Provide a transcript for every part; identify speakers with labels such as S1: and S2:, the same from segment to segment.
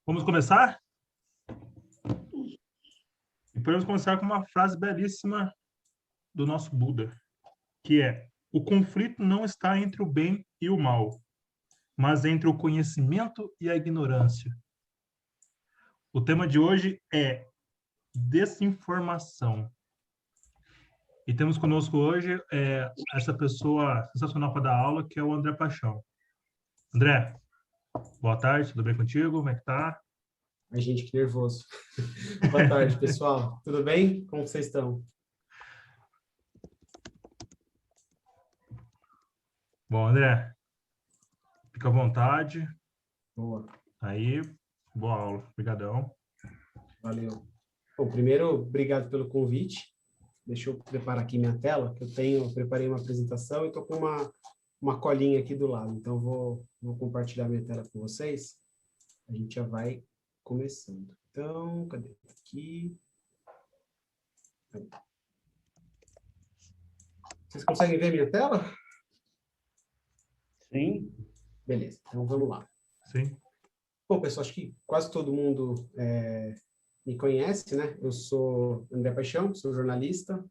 S1: Vamos começar? E podemos começar com uma frase belíssima do nosso Buda, que é: o conflito não está entre o bem e o mal, mas entre o conhecimento e a ignorância. O tema de hoje é desinformação. E temos conosco hoje essa pessoa sensacional para dar aula, que é o André Paixão. André, boa tarde, tudo bem contigo? Como é que tá?
S2: Ai, gente, que nervoso. Boa tarde, pessoal. Tudo bem? Como vocês estão?
S1: Bom, André, fica à vontade.
S2: Boa,
S1: Aí, boa aula. Obrigadão.
S2: valeu. Bom, primeiro, obrigado pelo convite. Deixa eu preparar aqui minha tela, que eu preparei uma apresentação e estou com uma colinha aqui do lado. Então, vou compartilhar minha tela com vocês. A gente já vai começando. Então, cadê? Aqui. Vocês conseguem ver minha tela?
S3: Sim.
S2: Beleza, então vamos lá.
S1: Sim.
S2: Bom, pessoal, acho que quase todo mundo me conhece, né? Eu sou André Paixão, sou jornalista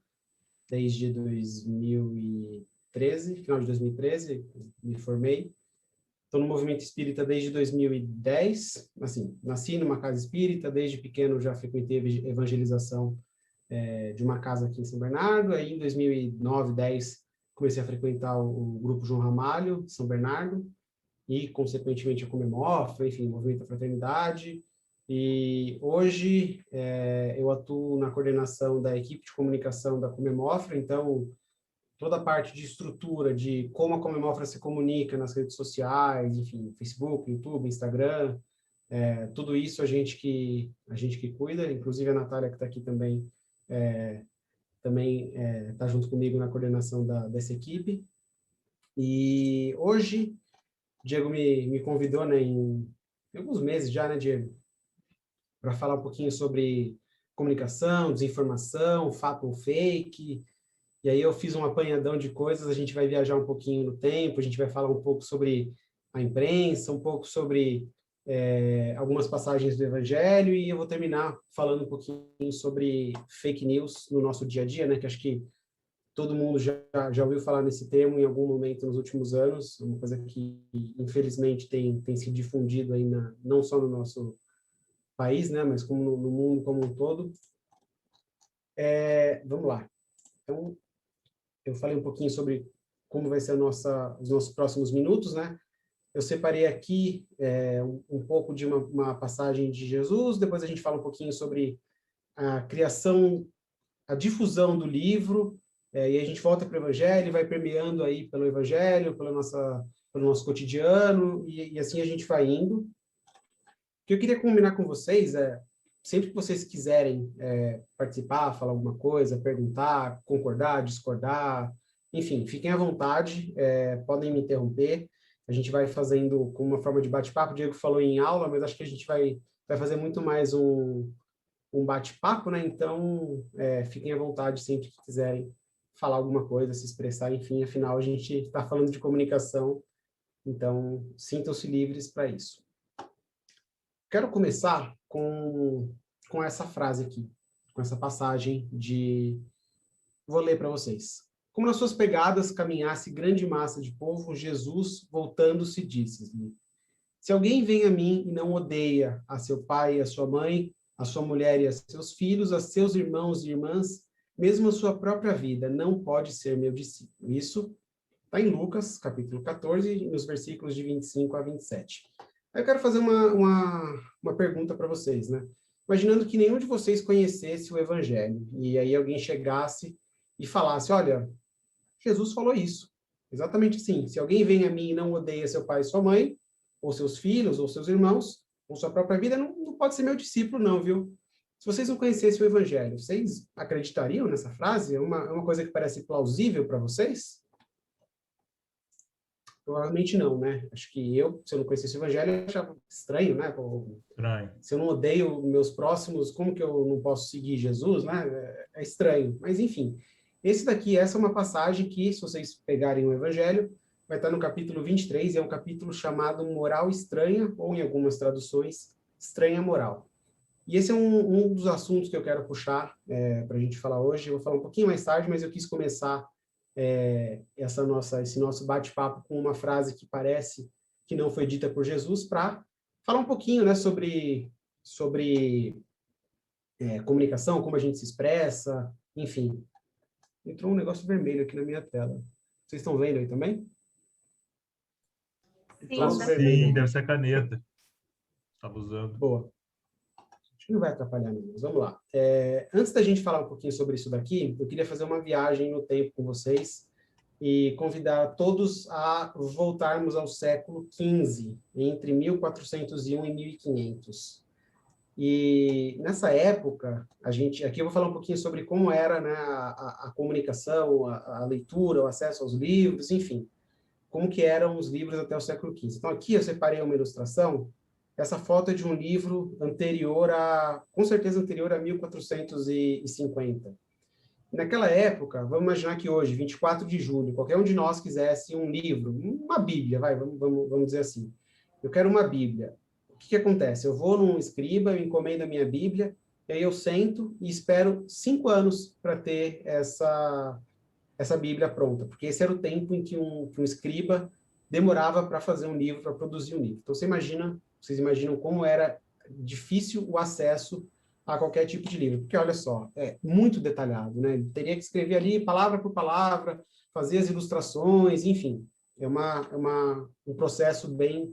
S2: desde 2013, final de 2013, me formei. Estou no movimento espírita desde 2010, assim, nasci numa casa espírita, desde pequeno já frequentei evangelização de uma casa aqui em São Bernardo, aí em 2009, 10, comecei a frequentar o grupo João Ramalho, de São Bernardo, e, consequentemente, a Comemofra, enfim, o Movimento da Fraternidade. E hoje eu atuo na coordenação da equipe de comunicação da Comemofra, então toda a parte de estrutura, de como a Comemofra se comunica nas redes sociais, enfim, Facebook, YouTube, Instagram, tudo isso a gente que cuida, inclusive a Natália, que está aqui também, está junto comigo na coordenação dessa equipe. E hoje Diego me convidou, né, em alguns meses já, né, Diego, para falar um pouquinho sobre comunicação, desinformação, fato ou fake. E aí eu fiz um apanhadão de coisas, a gente vai viajar um pouquinho no tempo, a gente vai falar um pouco sobre a imprensa, um pouco sobre algumas passagens do Evangelho, e eu vou terminar falando um pouquinho sobre fake news no nosso dia a dia, né, que acho que todo mundo já ouviu falar nesse termo em algum momento nos últimos anos, uma coisa que, infelizmente, tem sido difundido aí não só no nosso país, né, mas como no mundo como um todo. Vamos lá. Então, eu falei um pouquinho sobre como vai ser os nossos próximos minutos, né? Eu separei aqui um pouco de uma passagem de Jesus, depois a gente fala um pouquinho sobre a criação, a difusão do livro, e a gente volta para o Evangelho, vai permeando aí pelo Evangelho, pelo nosso cotidiano, e assim a gente vai indo. O que eu queria combinar com vocês sempre que vocês quiserem participar, falar alguma coisa, perguntar, concordar, discordar, enfim, fiquem à vontade, podem me interromper. A gente vai fazendo com uma forma de bate-papo. O Diego falou em aula, mas acho que a gente vai fazer muito mais um bate-papo, né? Então, fiquem à vontade sempre que quiserem falar alguma coisa, se expressar, enfim, afinal a gente está falando de comunicação, então sintam-se livres para isso. Quero começar com essa frase aqui, com essa passagem vou ler para vocês. Como nas suas pegadas caminhasse grande massa de povo, Jesus, voltando-se, disse-lhe: se alguém vem a mim e não odeia a seu pai e a sua mãe, a sua mulher e a seus filhos, a seus irmãos e irmãs, mesmo a sua própria vida, não pode ser meu discípulo. Isso está em Lucas, capítulo 14, nos versículos de 25 a 27. Aí eu quero fazer uma pergunta para vocês, né? Imaginando que nenhum de vocês conhecesse o Evangelho, e aí alguém chegasse e falasse: olha, Jesus falou isso. Exatamente assim. Se alguém vem a mim e não odeia seu pai e sua mãe, ou seus filhos, ou seus irmãos, ou sua própria vida, não pode ser meu discípulo, não, viu? Se vocês não conhecessem o Evangelho, vocês acreditariam nessa frase? É uma coisa que parece plausível para vocês? Provavelmente não, né? Acho que se eu não conhecesse o Evangelho, eu achava estranho, né?
S1: Estranho.
S2: Se eu não odeio meus próximos, como que eu não posso seguir Jesus, né? É estranho. Mas, enfim, essa é uma passagem que, se vocês pegarem o Evangelho, vai estar no capítulo 23, e é um capítulo chamado Moral Estranha, ou em algumas traduções, estranha moral. E esse é um dos assuntos que eu quero puxar para a gente falar hoje. Eu vou falar um pouquinho mais tarde, mas eu quis começar esse nosso bate-papo com uma frase que parece que não foi dita por Jesus, para falar um pouquinho, né, sobre comunicação, como a gente se expressa, enfim. Entrou um negócio vermelho aqui na minha tela. Vocês estão vendo aí também?
S1: Sim, deve ser a caneta. Estava usando.
S2: Boa. Acho que não vai atrapalhar, não. Mas vamos lá. Antes da gente falar um pouquinho sobre isso daqui, eu queria fazer uma viagem no tempo com vocês e convidar todos a voltarmos ao século XV, entre 1401 e 1500. E nessa época, aqui eu vou falar um pouquinho sobre como era, né, a comunicação, a leitura, o acesso aos livros, enfim, como que eram os livros até o século XV. Então aqui eu separei uma ilustração. Essa foto é de um livro com certeza anterior a 1450. Naquela época, vamos imaginar que hoje, 24 de julho, qualquer um de nós quisesse um livro, uma Bíblia, vamos dizer assim. Eu quero uma Bíblia. O que acontece? Eu vou num escriba, eu encomendo a minha Bíblia, e aí eu sento e espero 5 anos para ter essa Bíblia pronta, porque esse era o tempo em que um escriba demorava para fazer um livro, para produzir um livro. Então, vocês imaginam como era difícil o acesso a qualquer tipo de livro, porque olha só, é muito detalhado, né? Ele teria que escrever ali palavra por palavra, fazer as ilustrações, enfim, é um processo bem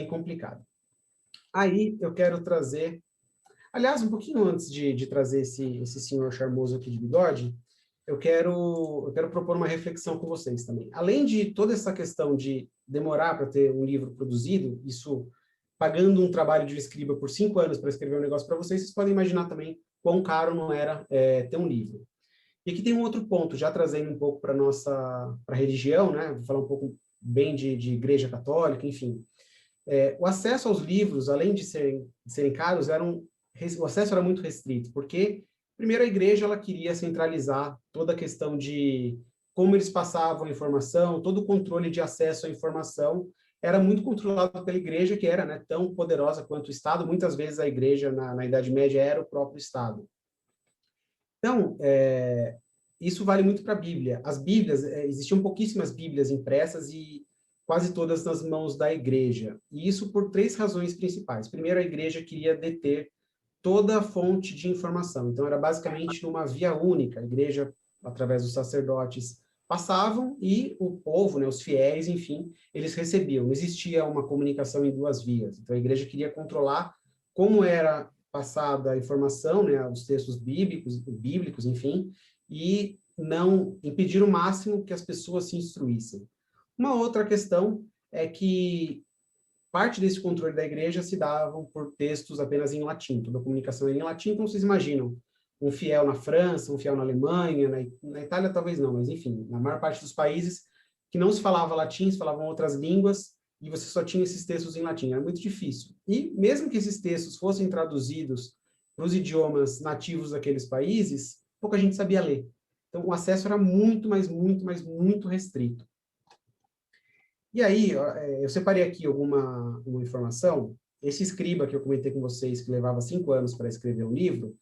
S2: complicado. Aí eu quero trazer, aliás, um pouquinho antes de trazer esse senhor charmoso aqui de bigode, eu quero propor uma reflexão com vocês também. Além de toda essa questão de demorar para ter um livro produzido, isso pagando um trabalho de um escriba por 5 anos para escrever um negócio para vocês, vocês podem imaginar também quão caro não era ter um livro. E aqui tem um outro ponto, já trazendo um pouco para a religião, né? Vou falar um pouco bem de igreja católica, enfim. O acesso aos livros, além de serem caros, o acesso era muito restrito, porque, primeiro, a igreja ela queria centralizar toda a questão de como eles passavam a informação, todo o controle de acesso à informação era muito controlado pela igreja, que era, né, tão poderosa quanto o Estado. Muitas vezes a igreja, na Idade Média, era o próprio Estado. Então, isso vale muito para a Bíblia. As Bíblias, existiam pouquíssimas Bíblias impressas e quase todas nas mãos da igreja. E isso por 3 razões principais. Primeiro, a igreja queria deter toda a fonte de informação. Então, era basicamente uma via única. A igreja, através dos sacerdotes, passavam e o povo, né, os fiéis, enfim, eles recebiam. Não existia uma comunicação em 2 vias. Então, a igreja queria controlar como era passada a informação, né, os textos bíblicos, enfim, e não impedir o máximo que as pessoas se instruíssem. Uma outra questão é que parte desse controle da igreja se davam por textos apenas em latim, toda a comunicação era em latim, então vocês imaginam um fiel na França, um fiel na Alemanha, na Itália talvez não, mas enfim, na maior parte dos países que não se falava latim, se falavam outras línguas, e você só tinha esses textos em latim, era muito difícil. E mesmo que esses textos fossem traduzidos para os idiomas nativos daqueles países, pouca gente sabia ler. Então o acesso era muito, mas muito restrito. E aí, eu separei aqui uma informação. Esse escriba que eu comentei com vocês, que levava 5 anos para escrever um livro,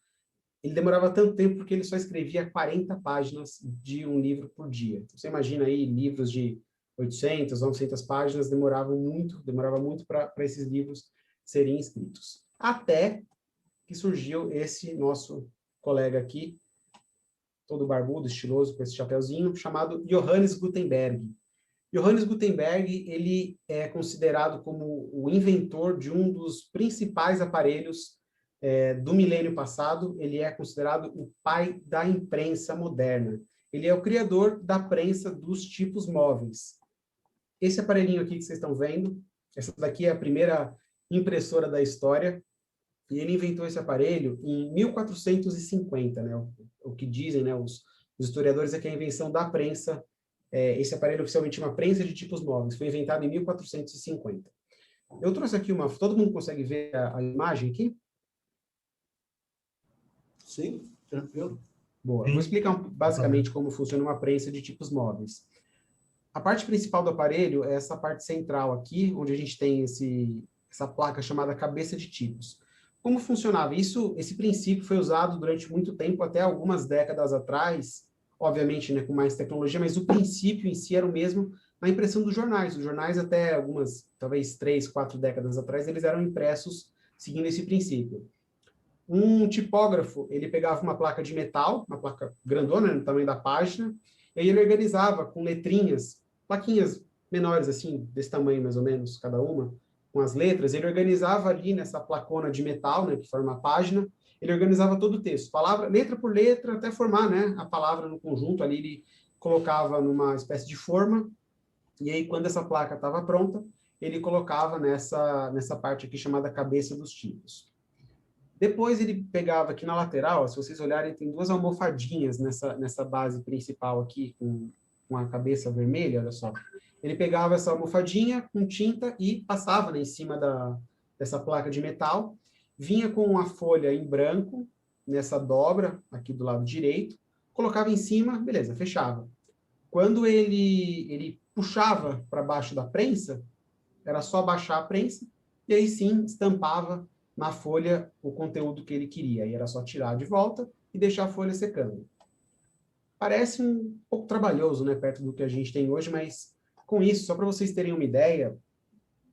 S2: ele demorava tanto tempo porque ele só escrevia 40 páginas de um livro por dia. Então, você imagina aí, livros de 800, 900 páginas, demorava muito para esses livros serem escritos. Até que surgiu esse nosso colega aqui, todo barbudo, estiloso, com esse chapeuzinho, chamado Johannes Gutenberg. Johannes Gutenberg, ele é considerado como o inventor de um dos principais aparelhos do milênio passado. Ele é considerado o pai da imprensa moderna. Ele é o criador da prensa dos tipos móveis. Esse aparelhinho aqui que vocês estão vendo, essa daqui é a primeira impressora da história, e ele inventou esse aparelho em 1450, né? O que dizem, né, os historiadores é que a invenção da prensa, esse aparelho oficialmente chama prensa de tipos móveis, foi inventado em 1450. Eu trouxe aqui todo mundo consegue ver a imagem aqui?
S3: Sim, tranquilo.
S2: Boa. Eu vou explicar basicamente como funciona uma prensa de tipos móveis. A parte principal do aparelho é essa parte central aqui, onde a gente tem essa placa chamada cabeça de tipos. como funcionava? Esse princípio foi usado durante muito tempo, até algumas décadas atrás, obviamente, né, com mais tecnologia, mas o princípio em si era o mesmo na impressão dos jornais. Os jornais, até algumas, talvez 3, 4 décadas atrás, eles eram impressos seguindo esse princípio. Um tipógrafo, ele pegava uma placa de metal, uma placa grandona, né, no tamanho da página, e aí ele organizava com letrinhas, plaquinhas menores, assim, desse tamanho mais ou menos, cada uma, com as letras, ele organizava ali nessa placona de metal, né, que forma a página, ele organizava todo o texto, palavra, letra por letra, até formar, né, a palavra no conjunto, ali ele colocava numa espécie de forma, e aí quando essa placa estava pronta, ele colocava nessa parte aqui chamada cabeça dos tipos. Depois ele pegava aqui na lateral, se vocês olharem, tem duas almofadinhas nessa base principal aqui, com a cabeça vermelha, olha só. Ele pegava essa almofadinha com tinta e passava, né, em cima dessa placa de metal, vinha com uma folha em branco, nessa dobra aqui do lado direito, colocava em cima, beleza, fechava. Quando ele puxava para baixo da prensa, era só baixar a prensa, e aí sim estampava na folha o conteúdo que ele queria. Aí era só tirar de volta e deixar a folha secando. Parece um pouco trabalhoso, né, perto do que a gente tem hoje, mas com isso, só para vocês terem uma ideia,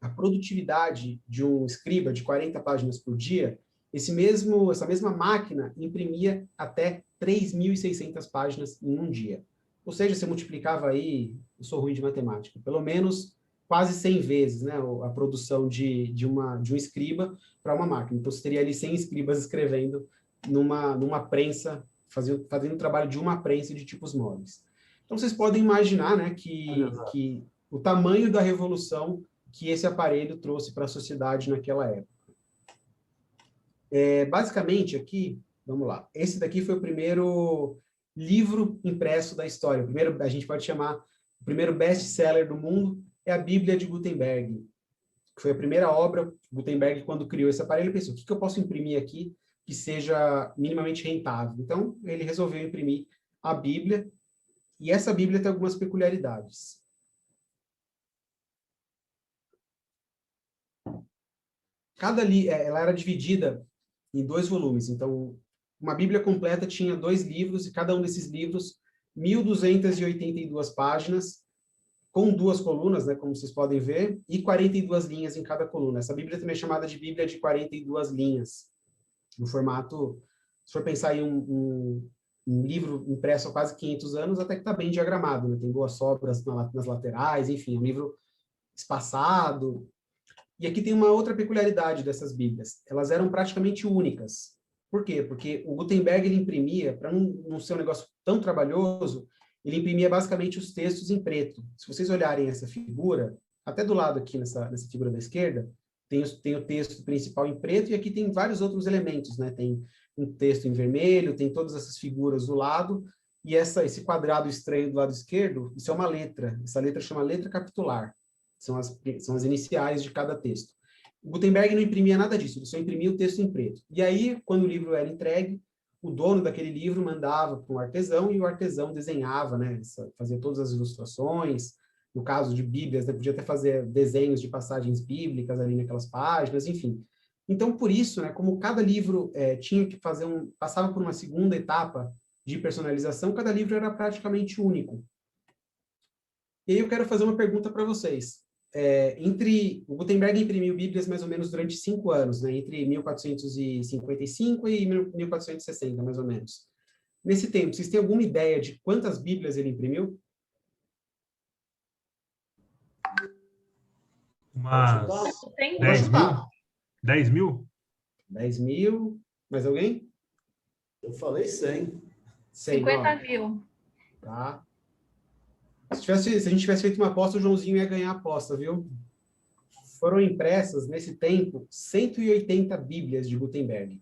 S2: a produtividade de um escriba de 40 páginas por dia, essa mesma máquina imprimia até 3.600 páginas em um dia. Ou seja, você multiplicava aí, eu sou ruim de matemática, pelo menos quase 100 vezes, né, a produção de um escriba para uma máquina. Então, você teria ali 100 escribas escrevendo numa prensa, fazendo o trabalho de uma prensa de tipos móveis. Então, vocês podem imaginar, né, que o tamanho da revolução que esse aparelho trouxe para a sociedade naquela época. Basicamente, aqui, vamos lá, esse daqui foi o primeiro livro impresso da história. O primeiro, a gente pode chamar, o primeiro best-seller do mundo é a Bíblia de Gutenberg, que foi a primeira obra. Gutenberg, quando criou esse aparelho, pensou, o que eu posso imprimir aqui que seja minimamente rentável? Então, ele resolveu imprimir a Bíblia, e essa Bíblia tem algumas peculiaridades. Ela era dividida em 2 volumes. Então, uma Bíblia completa tinha 2 livros, e cada um desses livros, 1.282 páginas, com 2 colunas, né, como vocês podem ver, e 42 linhas em cada coluna. Essa Bíblia também é chamada de Bíblia de 42 linhas. No formato, se for pensar em um livro impresso há quase 500 anos, até que está bem diagramado, né? Tem boas sobras nas laterais, enfim, é um livro espaçado. E aqui tem uma outra peculiaridade dessas Bíblias. Elas eram praticamente únicas. Por quê? Porque o Gutenberg, ele imprimia, para não ser um negócio tão trabalhoso, ele imprimia basicamente os textos em preto. Se vocês olharem essa figura, até do lado aqui, nessa figura da esquerda, tem o texto principal em preto, e aqui tem vários outros elementos, né? Tem um texto em vermelho, tem todas essas figuras do lado, e esse quadrado estranho do lado esquerdo, isso é uma letra. Essa letra chama letra capitular. São as iniciais de cada texto. O Gutenberg não imprimia nada disso, ele só imprimia o texto em preto. E aí, quando o livro era entregue, o dono daquele livro mandava para um artesão, e o artesão desenhava, né, fazia todas as ilustrações. No caso de Bíblias, né, podia até fazer desenhos de passagens bíblicas ali naquelas páginas, enfim. Então, por isso, né, como cada livro tinha que passava por uma segunda etapa de personalização, cada livro era praticamente único. E aí eu quero fazer uma pergunta para vocês. O Gutenberg imprimiu Bíblias mais ou menos durante 5 anos, né, entre 1455 e 1460, mais ou menos. Nesse tempo, vocês têm alguma ideia de quantas Bíblias ele imprimiu?
S1: Umas
S3: Tem
S1: 10 mil?
S2: chutar.
S1: 10 mil?
S2: 10 mil. Mais alguém?
S3: Eu falei 100.
S2: 100,
S4: 50
S2: ó.
S4: mil.
S2: Tá. Se a gente tivesse feito uma aposta, o Joãozinho ia ganhar a aposta, viu? Foram impressas, nesse tempo, 180 Bíblias de Gutenberg.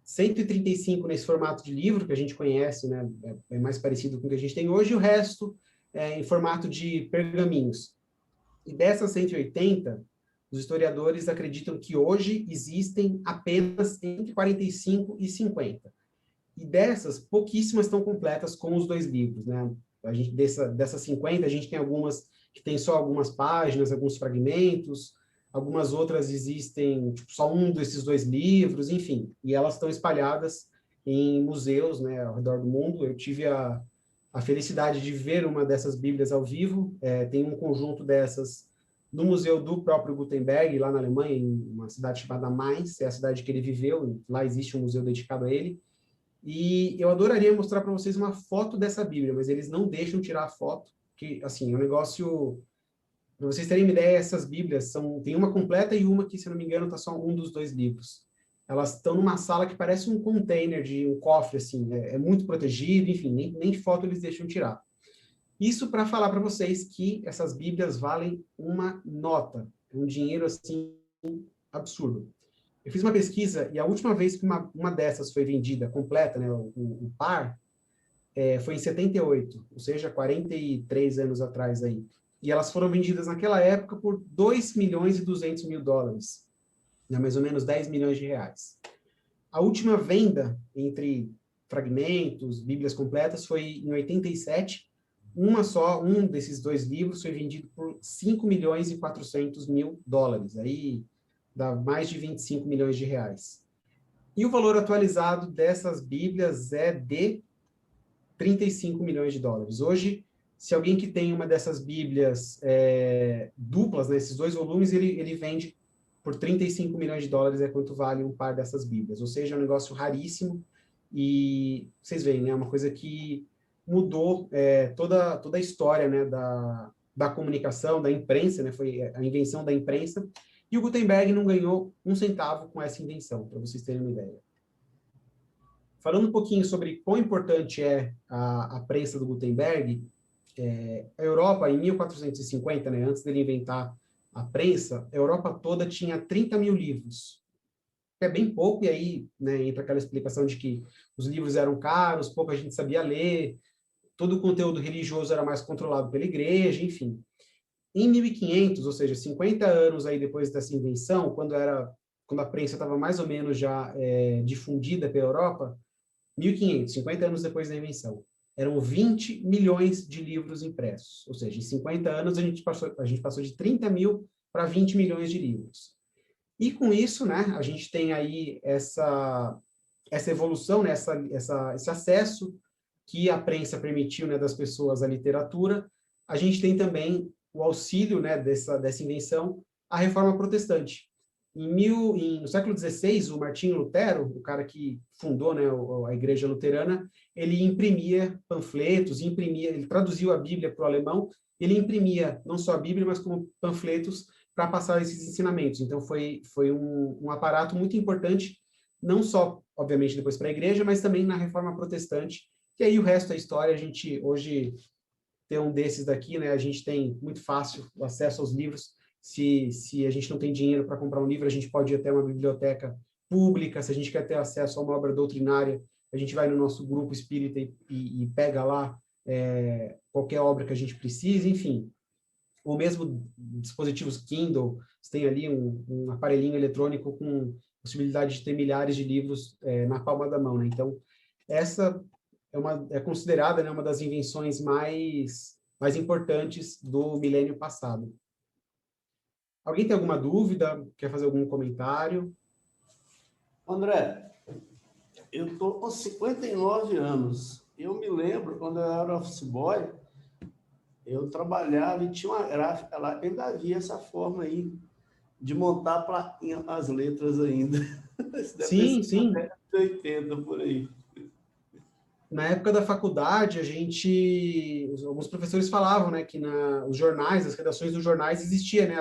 S2: 135 nesse formato de livro, que a gente conhece, né? É mais parecido com o que a gente tem hoje, e o resto em formato de pergaminhos. E dessas 180, os historiadores acreditam que hoje existem apenas entre 45 e 50. E dessas, pouquíssimas estão completas com os 2 livros, né? Dessas 50, a gente tem algumas que tem só algumas páginas, alguns fragmentos. algumas outras existem tipo, só um desses 2 livros, enfim, e elas estão espalhadas em museus, né, ao redor do mundo. Eu tive a felicidade de ver uma dessas Bíblias ao vivo, tem um conjunto dessas no museu do próprio Gutenberg, lá na Alemanha, em uma cidade chamada Mainz, é a cidade que ele viveu, lá existe um museu dedicado a ele, e eu adoraria mostrar para vocês uma foto dessa Bíblia, mas eles não deixam tirar a foto, que, assim, é um negócio... Para vocês terem uma ideia, essas Bíblias tem uma completa e uma que, se eu não me engano, está só um dos 2 livros. Elas estão numa sala que parece um container de um cofre, assim, é muito protegido, enfim, nem foto eles deixam tirar. Isso para falar para vocês que essas Bíblias valem uma nota, um dinheiro, assim, absurdo. Eu fiz uma pesquisa e a última vez que uma dessas foi vendida completa, né, o par, foi em 78, ou seja, 43 anos atrás aí. E elas foram vendidas naquela época por 2 milhões e 200 mil dólares, né, mais ou menos 10 milhões de reais. A última venda entre fragmentos, Bíblias completas, foi em 87. Um desses 2 livros foi vendido por 5 milhões e 400 mil dólares. Aí dá mais de 25 milhões de reais. E o valor atualizado dessas Bíblias é de 35 milhões de dólares. Hoje, se alguém que tem uma dessas Bíblias duplas, né, esses 2 volumes, ele vende por 35 milhões de dólares, é quanto vale um par dessas Bíblias. Ou seja, é um negócio raríssimo e vocês veem, né, é uma coisa que mudou toda a história, né, da comunicação, da imprensa, né, foi a invenção da imprensa, e o Gutenberg não ganhou um centavo com essa invenção, para vocês terem uma ideia. Falando um pouquinho sobre quão importante é a prensa do Gutenberg, a Europa, em 1450, né, antes dele inventar a prensa, a Europa toda tinha 30 mil livros. É bem pouco, e aí, né, entra aquela explicação de que os livros eram caros, pouca gente sabia ler, todo o conteúdo religioso era mais controlado pela igreja, enfim. Em 1500, ou seja, 50 anos aí depois dessa invenção, quando a prensa estava mais ou menos já difundida pela Europa, 1500, 50 anos depois da invenção, eram 20 milhões de livros impressos. Ou seja, em 50 anos a gente passou de 30 mil para 20 milhões de livros. E com isso, né, a gente tem aí essa evolução, né, esse acesso que a prensa permitiu, né, das pessoas à literatura. A gente tem também o auxílio, né, dessa invenção, a Reforma Protestante. No século XVI, o Martinho Lutero, o cara que fundou, né, a Igreja Luterana, ele imprimia panfletos, ele traduziu a Bíblia para o alemão, ele imprimia não só a Bíblia, mas como panfletos para passar esses ensinamentos. Então, foi um aparato muito importante, não só, obviamente, depois para a Igreja, mas também na Reforma Protestante. E aí o resto é história. A gente hoje tem um desses daqui, né? A gente tem muito fácil o acesso aos livros. Se a gente não tem dinheiro para comprar um livro, a gente pode ir até uma biblioteca pública. Se a gente quer ter acesso a uma obra doutrinária, a gente vai no nosso grupo espírita e pega lá qualquer obra que a gente precise, enfim. Ou mesmo dispositivos Kindle, você tem ali um aparelhinho eletrônico com possibilidade de ter milhares de livros na palma da mão, né? Então, essa é considerada, né, uma das invenções mais importantes do milênio passado. Alguém tem alguma dúvida? Quer fazer algum comentário?
S3: André, eu estou com 59 anos. Eu me lembro, quando eu era office boy, eu trabalhava e tinha uma gráfica lá, ainda havia essa forma aí de montar as letras ainda.
S2: Sim, sim.
S3: 80 por aí.
S2: Na época da faculdade, alguns professores falavam, né, que os jornais, as redações dos jornais existia, né,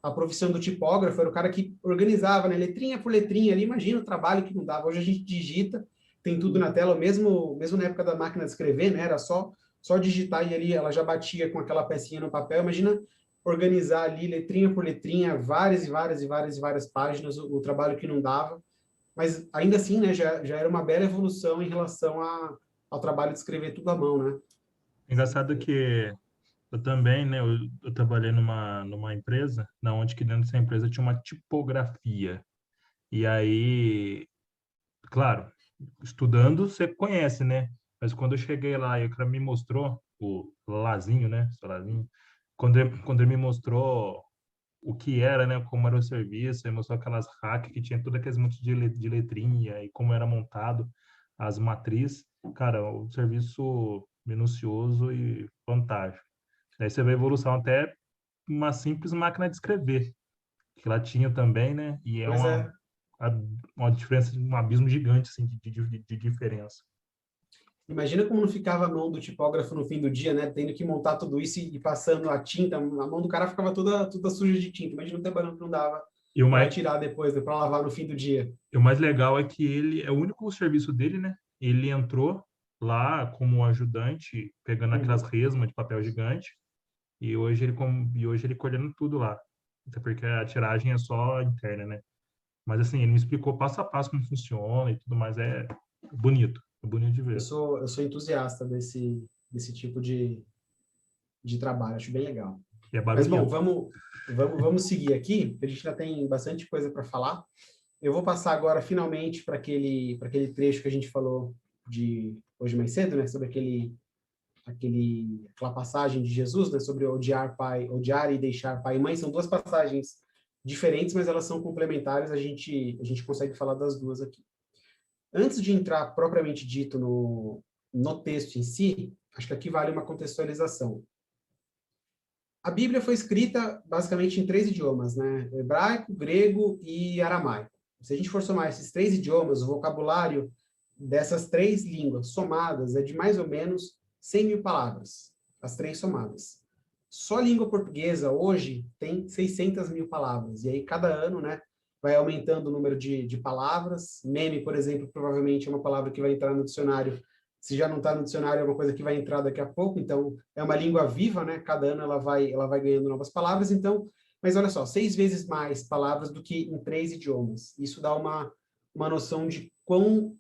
S2: a profissão do tipógrafo era o cara que organizava, né, letrinha por letrinha ali, imagina o trabalho que não dava. Hoje a gente digita, tem tudo na tela, mesmo na época da máquina de escrever, né, era só digitar e ali ela já batia com aquela pecinha no papel. Imagina organizar ali letrinha por letrinha, várias e várias e várias e várias páginas, o trabalho que não dava. Mas ainda assim, né, já era uma bela evolução em relação ao trabalho de escrever tudo à mão, né?
S1: Engraçado que eu também, né, eu trabalhei numa empresa, na onde que dentro dessa empresa tinha uma tipografia. E aí, claro, estudando você conhece, né? Mas quando eu cheguei lá e o cara me mostrou, o Lazinho, né? Seu Lazinho, quando ele me mostrou o que era, né? Como era o serviço, aí mostrou aquelas hacks que tinha todo aqueles monte de letrinha e como era montado as matrizes. Cara, o serviço minucioso e fantástico. Daí você vê a evolução até uma simples máquina de escrever, que ela tinha também, né? E é
S2: Pois é.
S1: uma diferença, um abismo gigante, assim, de diferença.
S2: Imagina como não ficava a mão do tipógrafo no fim do dia, né? Tendo que montar tudo isso e passando a tinta, a mão do cara ficava toda suja de tinta. Imagina o trabalho que não dava
S1: E o
S2: para
S1: mais,
S2: tirar depois, né? Para lavar no fim do dia.
S1: e o mais legal é que ele é o único serviço dele, né? Ele entrou lá como ajudante, pegando aquelas
S2: Uhum.
S1: resmas de papel gigante, e hoje ele coordena tudo lá. Até porque a tiragem é só interna, né? Mas assim, ele me explicou passo a passo como funciona e tudo mais. É bonito de ver.
S2: Eu sou entusiasta desse tipo de trabalho, acho bem legal.
S1: E é
S2: Mas, bom,
S1: barulhento.
S2: vamos seguir aqui, porque a gente ainda tem bastante coisa para falar. Eu vou passar agora, finalmente, para aquele trecho que a gente falou de hoje mais cedo, né? Sobre aquela passagem de Jesus, né? Sobre odiar e deixar pai e mãe. São duas passagens diferentes, mas elas são complementares. A gente consegue falar das duas aqui. Antes de entrar propriamente dito no texto em si, acho que aqui vale uma contextualização. A Bíblia foi escrita basicamente em três idiomas, né? Hebraico, grego e aramaico. Se a gente for somar esses três idiomas, o vocabulário dessas três línguas somadas é de mais ou menos 100 mil palavras, as três somadas. Só a língua portuguesa hoje tem 600 mil palavras, e aí cada ano, né, vai aumentando o número de palavras. Meme, por exemplo, provavelmente é uma palavra que vai entrar no dicionário. Se já não está no dicionário, é uma coisa que vai entrar daqui a pouco, então é uma língua viva, né? Cada ano ela vai ganhando novas palavras, então, mas olha só, 6 vezes mais palavras do que em 3 idiomas. Isso dá uma noção de quão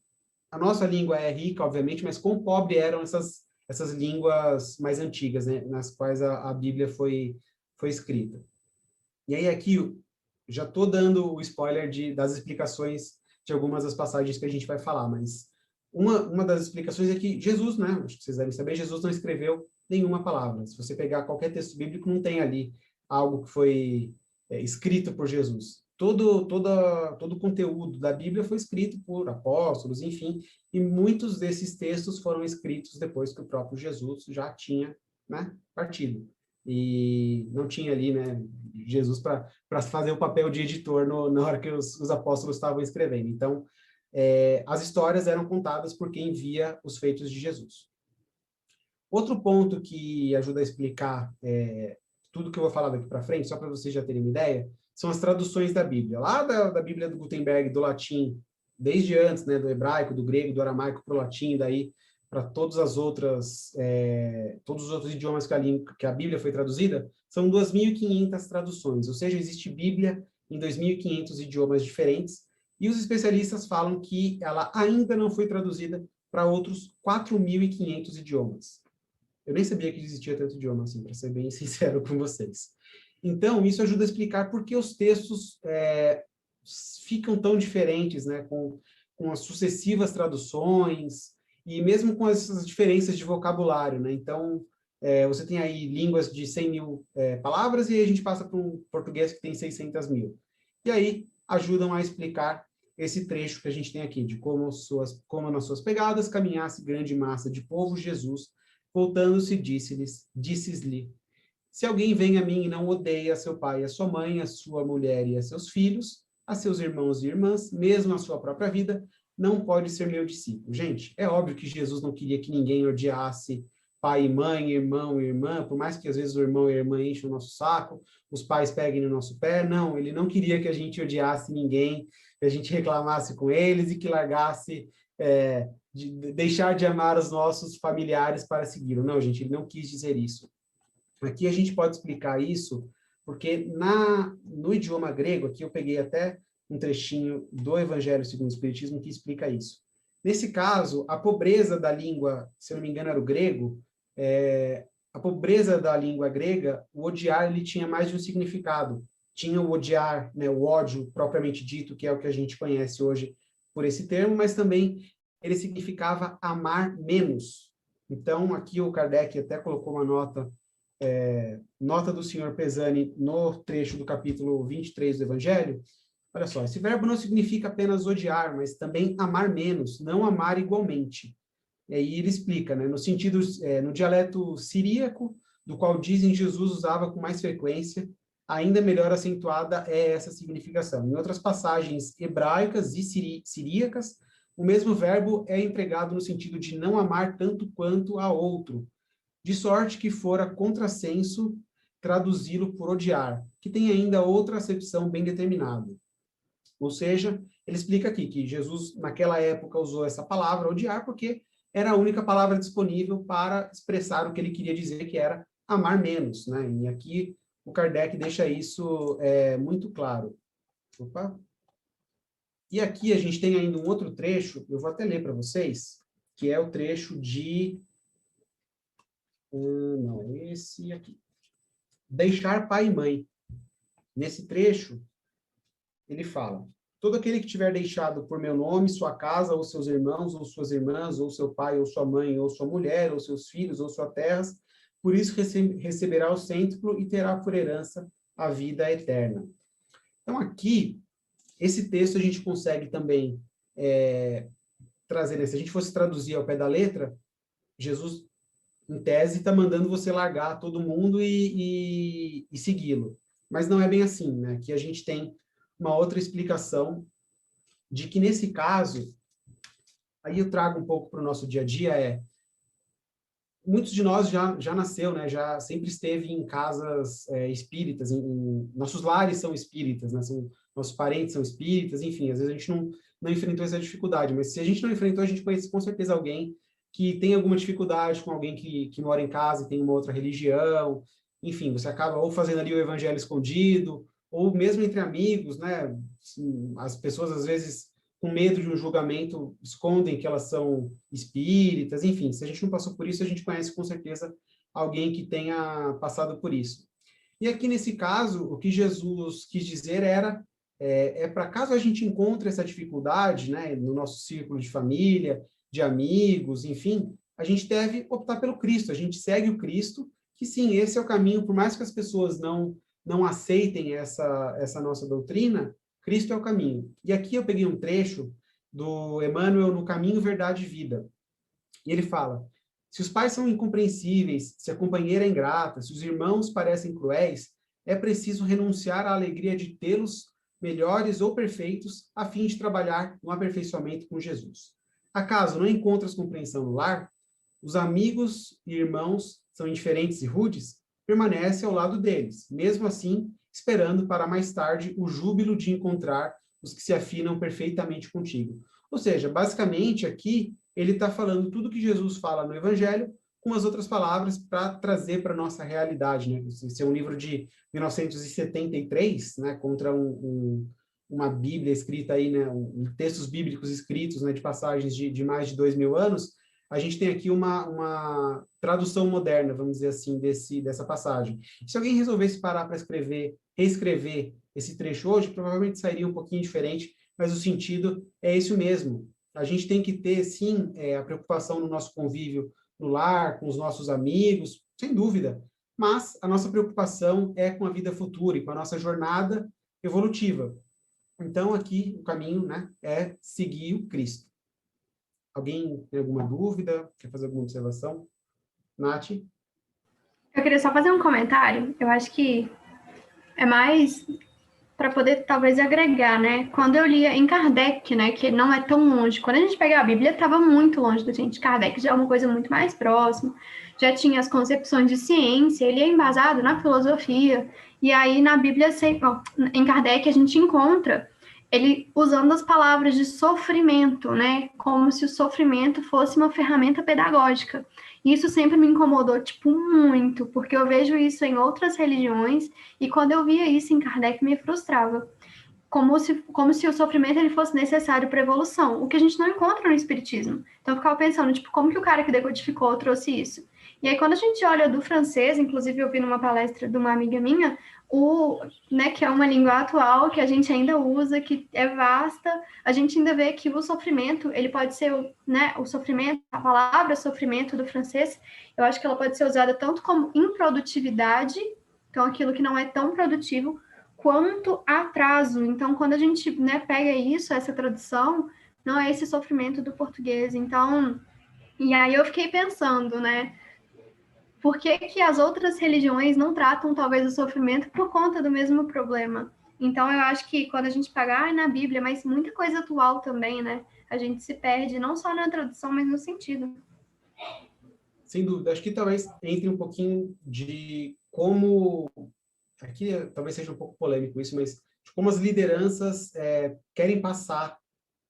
S2: a nossa língua é rica, obviamente, mas quão pobre eram essas línguas mais antigas, né? Nas quais a Bíblia foi escrita. E aí aqui já estou dando o spoiler das explicações de algumas das passagens que a gente vai falar, mas uma das explicações é que Jesus, né, acho que vocês devem saber, Jesus não escreveu nenhuma palavra. Se você pegar qualquer texto bíblico, não tem ali algo que foi escrito por Jesus. Todo o conteúdo da Bíblia foi escrito por apóstolos, enfim, e muitos desses textos foram escritos depois que o próprio Jesus já tinha, né, partido. E não tinha ali, né, Jesus para fazer o papel de editor na hora que os apóstolos estavam escrevendo. Então, as histórias eram contadas por quem via os feitos de Jesus. Outro ponto que ajuda a explicar tudo que eu vou falar daqui para frente, só para vocês já terem uma ideia, são as traduções da Bíblia. Lá da Bíblia do Gutenberg, do latim, desde antes, né, do hebraico, do grego, do aramaico para o latim, daí para todos os outros idiomas que a Bíblia foi traduzida, são 2.500 traduções, ou seja, existe Bíblia em 2.500 idiomas diferentes, e os especialistas falam que ela ainda não foi traduzida para outros 4.500 idiomas. Eu nem sabia que existia tanto idioma assim, para ser bem sincero com vocês. Então, isso ajuda a explicar por que os textos ficam tão diferentes, né, com as sucessivas traduções, e mesmo com essas diferenças de vocabulário, né? Então, você tem aí línguas de 100 mil palavras, e aí a gente passa para um português que tem 600 mil. E aí, ajudam a explicar esse trecho que a gente tem aqui, de como nas suas pegadas caminhasse grande massa de povo, Jesus, voltando-se, disse-lhe, se alguém vem a mim e não odeia seu pai, a sua mãe, a sua mulher e a seus filhos, a seus irmãos e irmãs, mesmo a sua própria vida, não pode ser meu discípulo. Gente, é óbvio que Jesus não queria que ninguém odiasse pai e mãe, irmão e irmã, por mais que às vezes o irmão e a irmã enchem o nosso saco, os pais peguem no nosso pé, não, ele não queria que a gente odiasse ninguém, que a gente reclamasse com eles e que largasse, deixar de amar os nossos familiares para segui-lo. Não, gente, ele não quis dizer isso. Aqui a gente pode explicar isso, porque no idioma grego, aqui eu peguei até um trechinho do Evangelho segundo o Espiritismo que explica isso. Nesse caso, a pobreza da língua, se eu não me engano era o grego, a pobreza da língua grega, o odiar ele tinha mais de um significado. Tinha o odiar, né, o ódio propriamente dito, que é o que a gente conhece hoje por esse termo, mas também ele significava amar menos. Então, aqui o Kardec até colocou uma nota nota do senhor Pesani no trecho do capítulo 23 do Evangelho. Olha só, esse verbo não significa apenas odiar, mas também amar menos, não amar igualmente. E aí ele explica, né, no sentido, no dialeto siríaco, do qual dizem Jesus usava com mais frequência, ainda melhor acentuada é essa significação. Em outras passagens hebraicas e siríacas, o mesmo verbo é empregado no sentido de não amar tanto quanto a outro, de sorte que fora contrassenso traduzi-lo por odiar, que tem ainda outra acepção bem determinada. Ou seja, ele explica aqui que Jesus, naquela época, usou essa palavra, odiar, porque era a única palavra disponível para expressar o que ele queria dizer, que era amar menos, né? E aqui o Kardec deixa isso muito claro. Opa. E aqui a gente tem ainda um outro trecho, eu vou até ler para vocês, que é o trecho de... não, é esse aqui. Deixar pai e mãe. Nesse trecho, ele fala: todo aquele que tiver deixado por meu nome sua casa, ou seus irmãos, ou suas irmãs, ou seu pai, ou sua mãe, ou sua mulher, ou seus filhos, ou suas terras, por isso receberá o cêntuplo e terá por herança a vida eterna. Então, aqui, esse texto a gente consegue também trazer, né? Se a gente fosse traduzir ao pé da letra, Jesus, em tese, está mandando você largar todo mundo e segui-lo. Mas não é bem assim, né? Aqui a gente tem uma outra explicação de que, nesse caso, aí eu trago um pouco para o nosso dia a dia, muitos de nós já nasceu, né? Já sempre esteve em casas espíritas, nossos lares são espíritas, né? Nossos parentes são espíritas, enfim, às vezes a gente não enfrentou essa dificuldade, mas se a gente não enfrentou, a gente conhece com certeza alguém que tem alguma dificuldade com alguém que mora em casa e tem uma outra religião, enfim, você acaba ou fazendo ali o evangelho escondido, ou mesmo entre amigos, né? As pessoas, às vezes, com medo de um julgamento, escondem que elas são espíritas, enfim, se a gente não passou por isso, a gente conhece com certeza alguém que tenha passado por isso. E aqui, nesse caso, o que Jesus quis dizer era, para caso a gente encontre essa dificuldade, né, no nosso círculo de família, de amigos, enfim, a gente deve optar pelo Cristo, a gente segue o Cristo, que sim, esse é o caminho, por mais que as pessoas não aceitem essa nossa doutrina, Cristo é o caminho. E aqui eu peguei um trecho do Emmanuel no Caminho, Verdade e Vida. E ele fala: se os pais são incompreensíveis, se a companheira é ingrata, se os irmãos parecem cruéis, é preciso renunciar à alegria de tê-los melhores ou perfeitos, a fim de trabalhar no aperfeiçoamento com Jesus. Acaso não encontras compreensão no lar? Os amigos e irmãos são indiferentes e rudes? Permanece ao lado deles, mesmo assim, esperando para mais tarde o júbilo de encontrar os que se afinam perfeitamente contigo. Ou seja, basicamente aqui ele está falando tudo que Jesus fala no Evangelho com as outras palavras para trazer para a nossa realidade, né? Esse é um livro de 1973, né? Contra uma Bíblia escrita aí, né? Textos bíblicos escritos, né? De passagens de mais de 2000 anos. A gente tem aqui uma tradução moderna, vamos dizer assim, dessa passagem. Se alguém resolvesse parar para reescrever esse trecho hoje, provavelmente sairia um pouquinho diferente, mas o sentido é esse mesmo. A gente tem que ter, sim, a preocupação no nosso convívio no lar, com os nossos amigos, sem dúvida, mas a nossa preocupação é com a vida futura e com a nossa jornada evolutiva. Então, aqui, o caminho, né, é seguir o Cristo. Alguém tem alguma dúvida? Quer fazer alguma observação? Nath?
S4: Eu queria só fazer um comentário. Eu acho que é mais para poder, talvez, agregar, né? Quando eu lia em Kardec, né, que não é tão longe. Quando a gente pega a Bíblia, estava muito longe da gente. Kardec já é uma coisa muito mais próxima. Já tinha as concepções de ciência, ele é embasado na filosofia. E aí, na Bíblia, em Kardec, a gente encontra ele usando as palavras de sofrimento, né? Como se o sofrimento fosse uma ferramenta pedagógica. E isso sempre me incomodou, tipo, muito, porque eu vejo isso em outras religiões, e quando eu via isso em Kardec, me frustrava. Como se o sofrimento ele fosse necessário para a evolução, o que a gente não encontra no Espiritismo. Então, eu ficava pensando, tipo, como que o cara que decodificou trouxe isso? E aí, quando a gente olha do francês, inclusive eu vi numa palestra de uma amiga minha, né, que é uma língua atual que a gente ainda usa, que é vasta, a gente ainda vê que o sofrimento, ele pode ser, né, o sofrimento, a palavra sofrimento do francês, eu acho que ela pode ser usada tanto como improdutividade, então aquilo que não é tão produtivo, quanto atraso. Então, quando a gente, né, pega isso, essa tradução, não é esse sofrimento do português. Então, e aí eu fiquei pensando, né, por que que as outras religiões não tratam talvez o sofrimento por conta do mesmo problema? Então eu acho que quando a gente pagar na Bíblia, mas muita coisa atual também, né? A gente se perde não só na tradução, mas no sentido.
S2: Sem dúvida. Acho que talvez entre um pouquinho de como, aqui talvez seja um pouco polêmico isso, mas de como as lideranças querem passar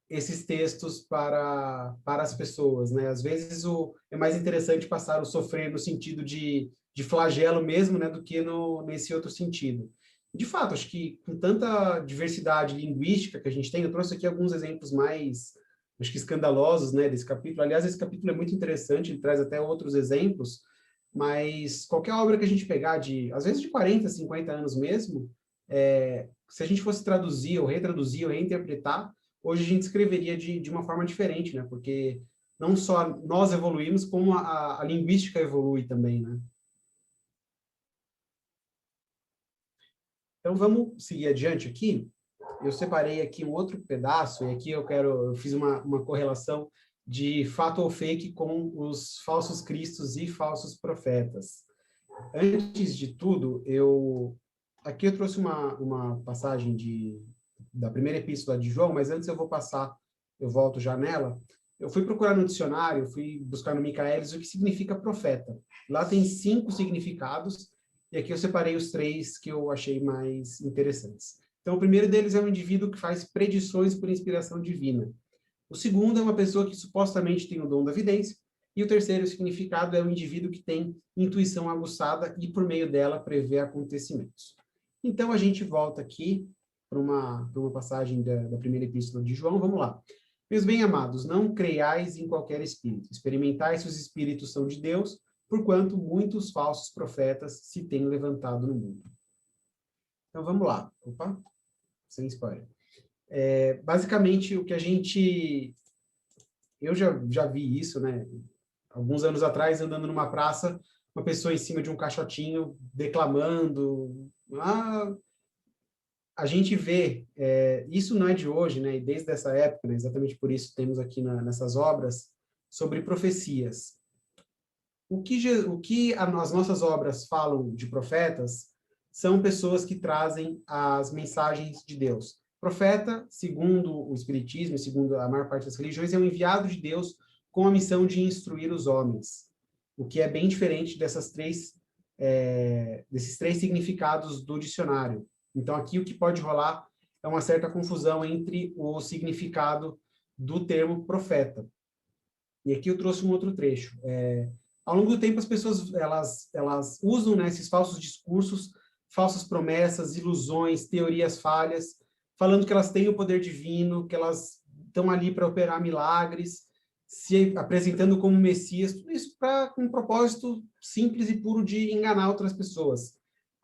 S2: esses textos para as pessoas, né? Às vezes é mais interessante passar o sofrer no sentido de flagelo mesmo, né, do que nesse outro sentido. De fato, acho que com tanta diversidade linguística que a gente tem, eu trouxe aqui alguns exemplos mais, acho que escandalosos, né, desse capítulo. Aliás, esse capítulo é muito interessante, ele traz até outros exemplos, mas qualquer obra que a gente pegar às vezes de 40, 50 anos mesmo, se a gente fosse traduzir ou retraduzir ou reinterpretar, hoje a gente escreveria de uma forma diferente, né? Porque não só nós evoluímos, como a linguística evolui também, né? Então, vamos seguir adiante aqui. Eu separei aqui um outro pedaço, e aqui eu fiz uma correlação de fato ou fake com os falsos cristos e falsos profetas. Antes de tudo, aqui eu trouxe uma passagem da primeira epístola de João, mas antes eu volto já nela. Eu fui procurar no dicionário, fui buscar no Michaelis o que significa profeta. Lá tem 5 significados, e aqui eu separei os 3 que eu achei mais interessantes. Então, o primeiro deles é um indivíduo que faz predições por inspiração divina. O segundo é uma pessoa que supostamente tem o dom da vidência. E o terceiro significado é um indivíduo que tem intuição aguçada e, por meio dela, prevê acontecimentos. Então, a gente volta aqui para uma passagem da primeira epístola de João. Vamos lá. Meus bem-amados, não creiais em qualquer espírito. Experimentai se os espíritos são de Deus, porquanto muitos falsos profetas se têm levantado no mundo. Então, vamos lá. Opa, sem spoiler. Basicamente, o que eu já vi isso, né? Alguns anos atrás, andando numa praça, uma pessoa em cima de um caixotinho, declamando. A gente vê, isso não é de hoje, né? E desde essa época, né? Exatamente por isso temos aqui nessas obras, sobre profecias. O que as nossas obras falam de profetas são pessoas que trazem as mensagens de Deus. Profeta, segundo o Espiritismo, segundo a maior parte das religiões, é um enviado de Deus com a missão de instruir os homens, o que é bem diferente desses 3 significados do dicionário. Então, aqui o que pode rolar é uma certa confusão entre o significado do termo profeta. E aqui eu trouxe um outro trecho. Ao longo do tempo, as pessoas elas usam, né, esses falsos discursos, falsas promessas, ilusões, teorias falhas, falando que elas têm o poder divino, que elas estão ali para operar milagres, se apresentando como Messias, tudo isso com um propósito simples e puro de enganar outras pessoas.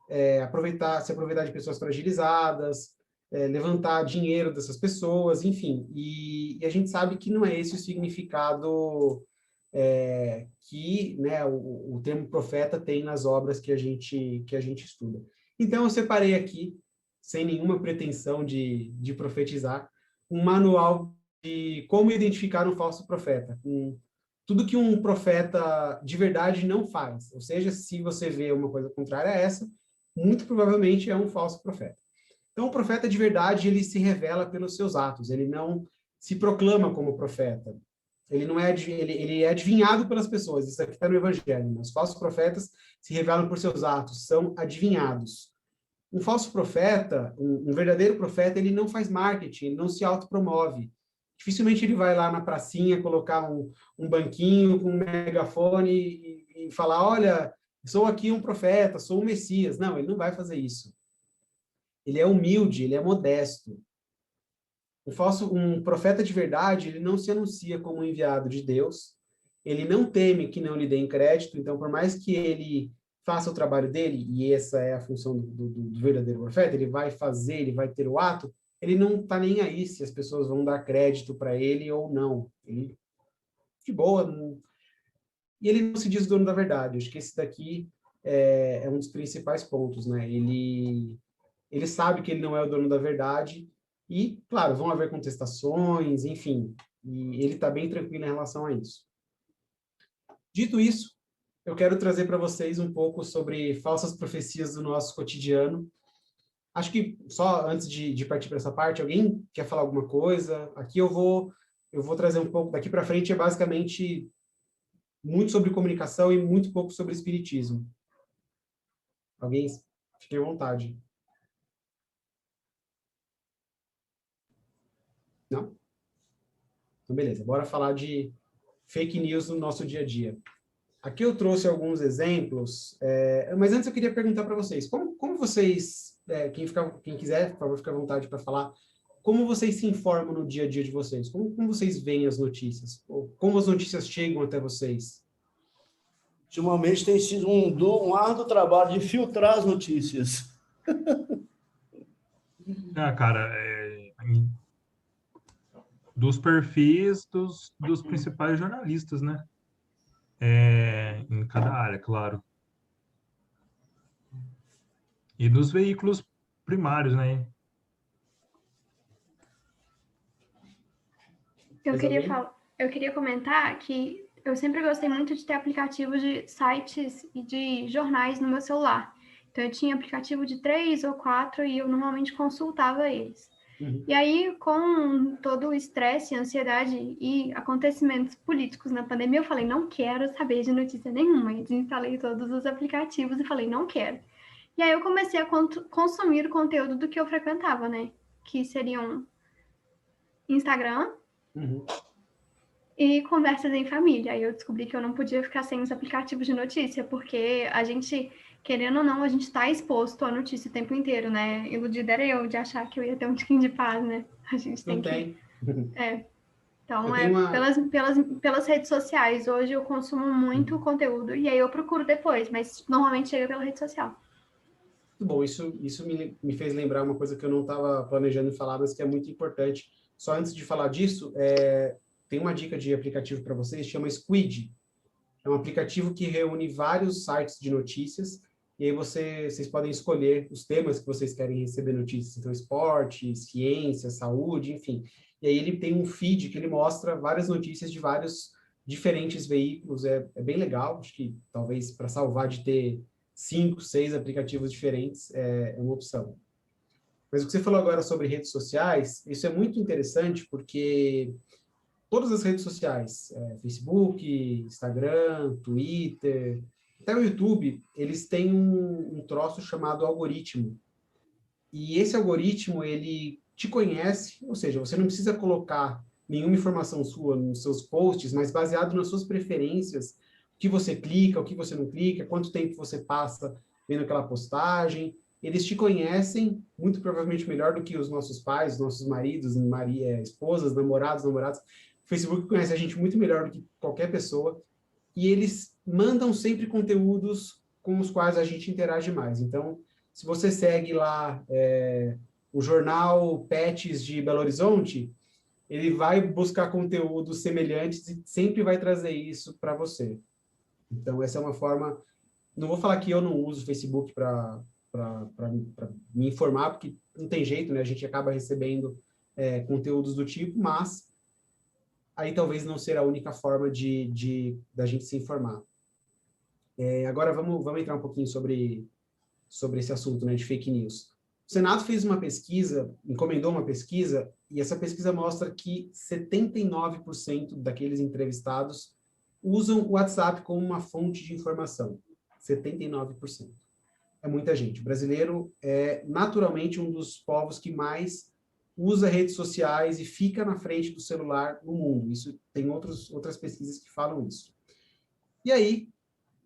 S2: Se aproveitar de pessoas fragilizadas, levantar dinheiro dessas pessoas, enfim. E a gente sabe que não é esse o significado que, né, o termo profeta tem nas obras que a gente estuda. Então, eu separei aqui, sem nenhuma pretensão de profetizar, um manual de como identificar um falso profeta, com tudo que um profeta de verdade não faz. Ou seja, se você vê uma coisa contrária a essa, muito provavelmente é um falso profeta. Então, o profeta de verdade, ele se revela pelos seus atos, ele não se proclama como profeta. Ele não é ele é adivinhado pelas pessoas. Isso aqui está no Evangelho. Né? Os falsos profetas se revelam por seus atos, são adivinhados. Um falso profeta, um verdadeiro profeta, ele não faz marketing, ele não se autopromove. Dificilmente ele vai lá na pracinha colocar um banquinho com um megafone e falar, olha, sou aqui um profeta, sou um Messias. Não, ele não vai fazer isso. Ele é humilde, ele é modesto. Um profeta de verdade, ele não se anuncia como enviado de Deus, ele não teme que não lhe deem crédito, então, por mais que ele faça o trabalho dele, e essa é a função do verdadeiro profeta, ele vai fazer, ele vai ter o ato, ele não está nem aí se as pessoas vão dar crédito para ele ou não. Ele, de boa, não... E ele não se diz dono da verdade. Acho que esse daqui é um dos principais pontos, né? Ele sabe que ele não é o dono da verdade e, claro, vão haver contestações, enfim, e ele está bem tranquilo em relação a isso. Dito isso, eu quero trazer para vocês um pouco sobre falsas profecias do nosso cotidiano. Acho que só antes de partir para essa parte, alguém quer falar alguma coisa? Aqui eu vou trazer um pouco, daqui para frente é basicamente muito sobre comunicação e muito pouco sobre espiritismo. Alguém? Fiquem à vontade. Não? Então, beleza. Bora falar de fake news no nosso dia a dia. Aqui eu trouxe alguns exemplos, mas antes eu queria perguntar para vocês, como vocês, quem quiser, por favor, fique à vontade para falar, como vocês se informam no dia a dia de vocês? Como vocês veem as notícias? Ou como as notícias chegam até vocês?
S3: Ultimamente tem sido um árduo trabalho de filtrar as notícias.
S1: Cara, dos perfis dos principais jornalistas, né? Em cada área, claro. E dos veículos primários, né?
S4: Eu queria comentar que eu sempre gostei muito de ter aplicativos de sites e de jornais no meu celular. Então, eu tinha aplicativo de 3 ou 4 e eu normalmente consultava eles. E aí, com todo o estresse, ansiedade e acontecimentos políticos na pandemia, eu falei, não quero saber de notícia nenhuma. Eu desinstalei todos os aplicativos e falei, não quero. E aí eu comecei a consumir o conteúdo do que eu frequentava, né? Que seriam Instagram e conversas em família. Aí eu descobri que eu não podia ficar sem os aplicativos de notícia, porque a gente, querendo ou não, a gente está exposto à notícia o tempo inteiro, né? Iludida era eu de achar que eu ia ter um tiquinho de paz, né? A gente tem que... Então, pelas redes sociais. Hoje eu consumo muito conteúdo e aí eu procuro depois, mas normalmente chega pela rede social.
S2: Muito bom, isso me fez lembrar uma coisa que eu não estava planejando falar, mas que é muito importante. Só antes de falar disso, tem uma dica de aplicativo para vocês, chama Squid. É um aplicativo que reúne vários sites de notícias, e aí vocês podem escolher os temas que vocês querem receber notícias. Então, esporte, ciência, saúde, enfim. E aí ele tem um feed que ele mostra várias notícias de vários diferentes veículos. É bem legal, acho que talvez para salvar de ter 5, 6 aplicativos diferentes é uma opção. Mas o que você falou agora sobre redes sociais, isso é muito interessante porque todas as redes sociais, Facebook, Instagram, Twitter, até o YouTube, eles têm um troço chamado algoritmo. E esse algoritmo, ele te conhece, ou seja, você não precisa colocar nenhuma informação sua nos seus posts, mas baseado nas suas preferências, o que você clica, o que você não clica, quanto tempo você passa vendo aquela postagem. Eles te conhecem muito provavelmente melhor do que os nossos pais, nossos maridos, esposas, namorados. O Facebook conhece a gente muito melhor do que qualquer pessoa e eles mandam sempre conteúdos com os quais a gente interage mais. Então, se você segue lá o jornal Pets de Belo Horizonte, ele vai buscar conteúdos semelhantes e sempre vai trazer isso para você. Então, essa é uma forma... Não vou falar que eu não uso o Facebook para me informar, porque não tem jeito, né? A gente acaba recebendo conteúdos do tipo, mas aí talvez não será a única forma da gente se informar. Agora vamos entrar um pouquinho sobre esse assunto, né, de fake news. O Senado fez uma pesquisa, encomendou uma pesquisa, e essa pesquisa mostra que 79% daqueles entrevistados usam o WhatsApp como uma fonte de informação. 79%. É muita gente. O brasileiro é naturalmente um dos povos que mais usa redes sociais e fica na frente do celular no mundo. Isso tem outras pesquisas que falam isso. E aí,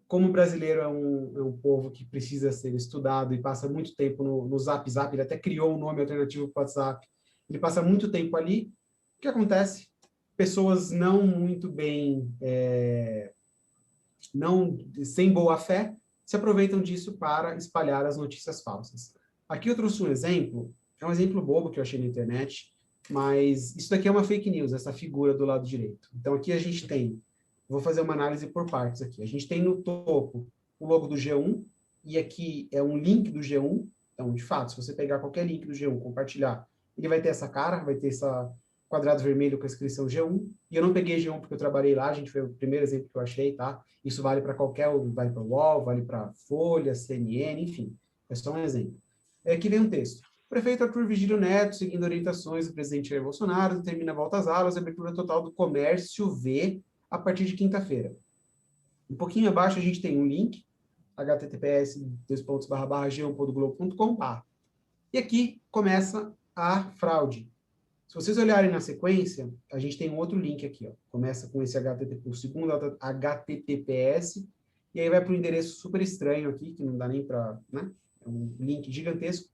S2: como o brasileiro é um povo que precisa ser estudado e passa muito tempo no Zap, ele até criou um nome alternativo para o WhatsApp, ele passa muito tempo ali, o que acontece? Pessoas não muito bem, sem boa fé, se aproveitam disso para espalhar as notícias falsas. Aqui eu trouxe um exemplo, é um exemplo bobo que eu achei na internet, mas isso daqui é uma fake news, essa figura do lado direito. Então aqui a gente tem, vou fazer uma análise por partes aqui. A gente tem no topo o logo do G1, e aqui é um link do G1. Então, de fato, se você pegar qualquer link do G1, compartilhar, ele vai ter essa cara, vai ter esse quadrado vermelho com a inscrição G1. E eu não peguei G1 porque eu trabalhei lá, gente, foi o primeiro exemplo que eu achei, tá? Isso vale para qualquer, vale para o UOL, vale para Folha, CNN, enfim. É só um exemplo. Aqui vem um texto. O prefeito Arthur Vigílio Neto, seguindo orientações do presidente Jair Bolsonaro, determina a volta às aulas e abertura total do comércio V a partir de quinta-feira. Um pouquinho abaixo a gente tem um link, https://g1.globo.com. E aqui começa a fraude. Se vocês olharem na sequência, a gente tem um outro link aqui, ó. Começa com esse HTTP, o segundo HTTPS, e aí vai para um endereço super estranho aqui, que não dá nem para, né? É um link gigantesco.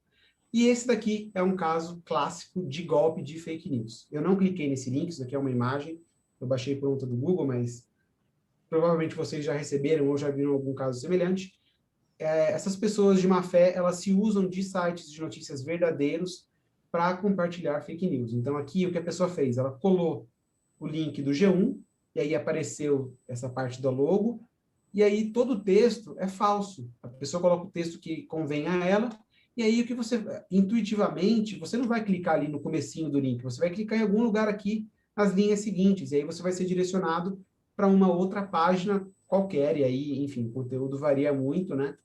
S2: E esse daqui é um caso clássico de golpe de fake news. Eu não cliquei nesse link, isso daqui é uma imagem, eu baixei por conta do Google, mas provavelmente vocês já receberam ou já viram algum caso semelhante. Essas pessoas de má fé, elas se usam de sites de notícias verdadeiros para compartilhar fake news. Então, aqui, o que a pessoa fez? Ela colou o link do G1, e aí apareceu essa parte do logo, e aí todo o texto é falso. A pessoa coloca o texto que convém a ela, e aí o que você, intuitivamente, você não vai clicar ali no comecinho do link, você vai clicar em algum lugar aqui nas linhas seguintes, e aí você vai ser direcionado para uma outra página qualquer, e aí, enfim, o conteúdo varia muito, né?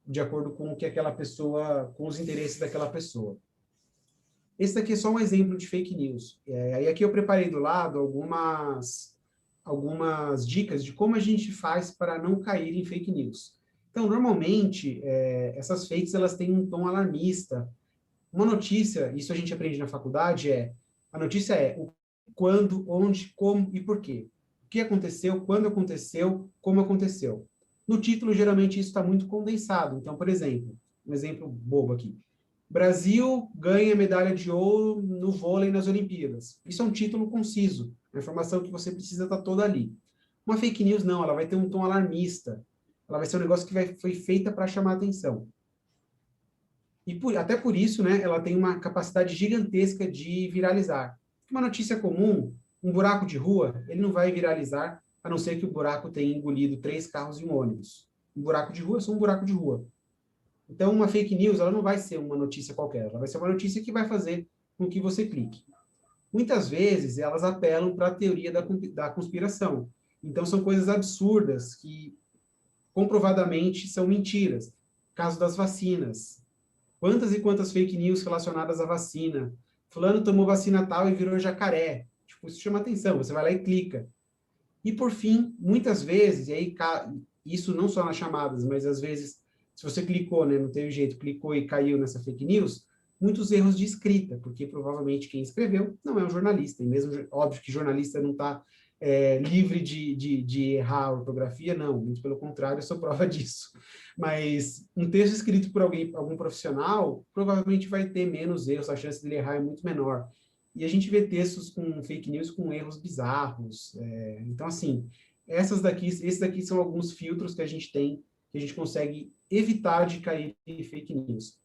S2: De acordo com o que aquela pessoa, com os interesses daquela pessoa. Esse daqui é só um exemplo de fake news. Aí aqui eu preparei do lado algumas dicas de como a gente faz para não cair em fake news. Então, normalmente, essas fakes, elas têm um tom alarmista. Uma notícia, isso a gente aprende na faculdade, a notícia é o quando, onde, como e por quê. O que aconteceu, quando aconteceu, como aconteceu. No título, geralmente, isso está muito condensado. Então, por exemplo, um exemplo bobo aqui. Brasil ganha medalha de ouro no vôlei nas Olimpíadas. Isso é um título conciso. A informação que você precisa está toda ali. Uma fake news, não. Ela vai ter um tom alarmista. Ela vai ser um negócio que foi feita para chamar atenção. E até por isso, né, ela tem uma capacidade gigantesca de viralizar. Uma notícia comum, um buraco de rua, ele não vai viralizar, a não ser que o buraco tenha engolido 3 carros e um ônibus. Um buraco de rua é só um buraco de rua. Então, uma fake news, ela não vai ser uma notícia qualquer, ela vai ser uma notícia que vai fazer com que você clique. Muitas vezes, elas apelam para a teoria da conspiração. Então, são coisas absurdas que comprovadamente são mentiras. Caso das vacinas. Quantas e quantas fake news relacionadas à vacina? Fulano tomou vacina tal e virou jacaré. Tipo, isso chama atenção, você vai lá e clica. E, por fim, muitas vezes, e aí isso não só nas chamadas, mas às vezes, se você clicou, né, não teve jeito, clicou e caiu nessa fake news, muitos erros de escrita, porque provavelmente quem escreveu não é um jornalista, e mesmo, óbvio que jornalista não está livre de errar a ortografia, não, muito pelo contrário, eu sou prova disso. Mas um texto escrito por algum profissional, provavelmente vai ter menos erros, a chance dele errar é muito menor. E a gente vê textos com fake news com erros bizarros. Então, assim, esses daqui são alguns filtros que a gente tem, que a gente consegue evitar de cair em fake news.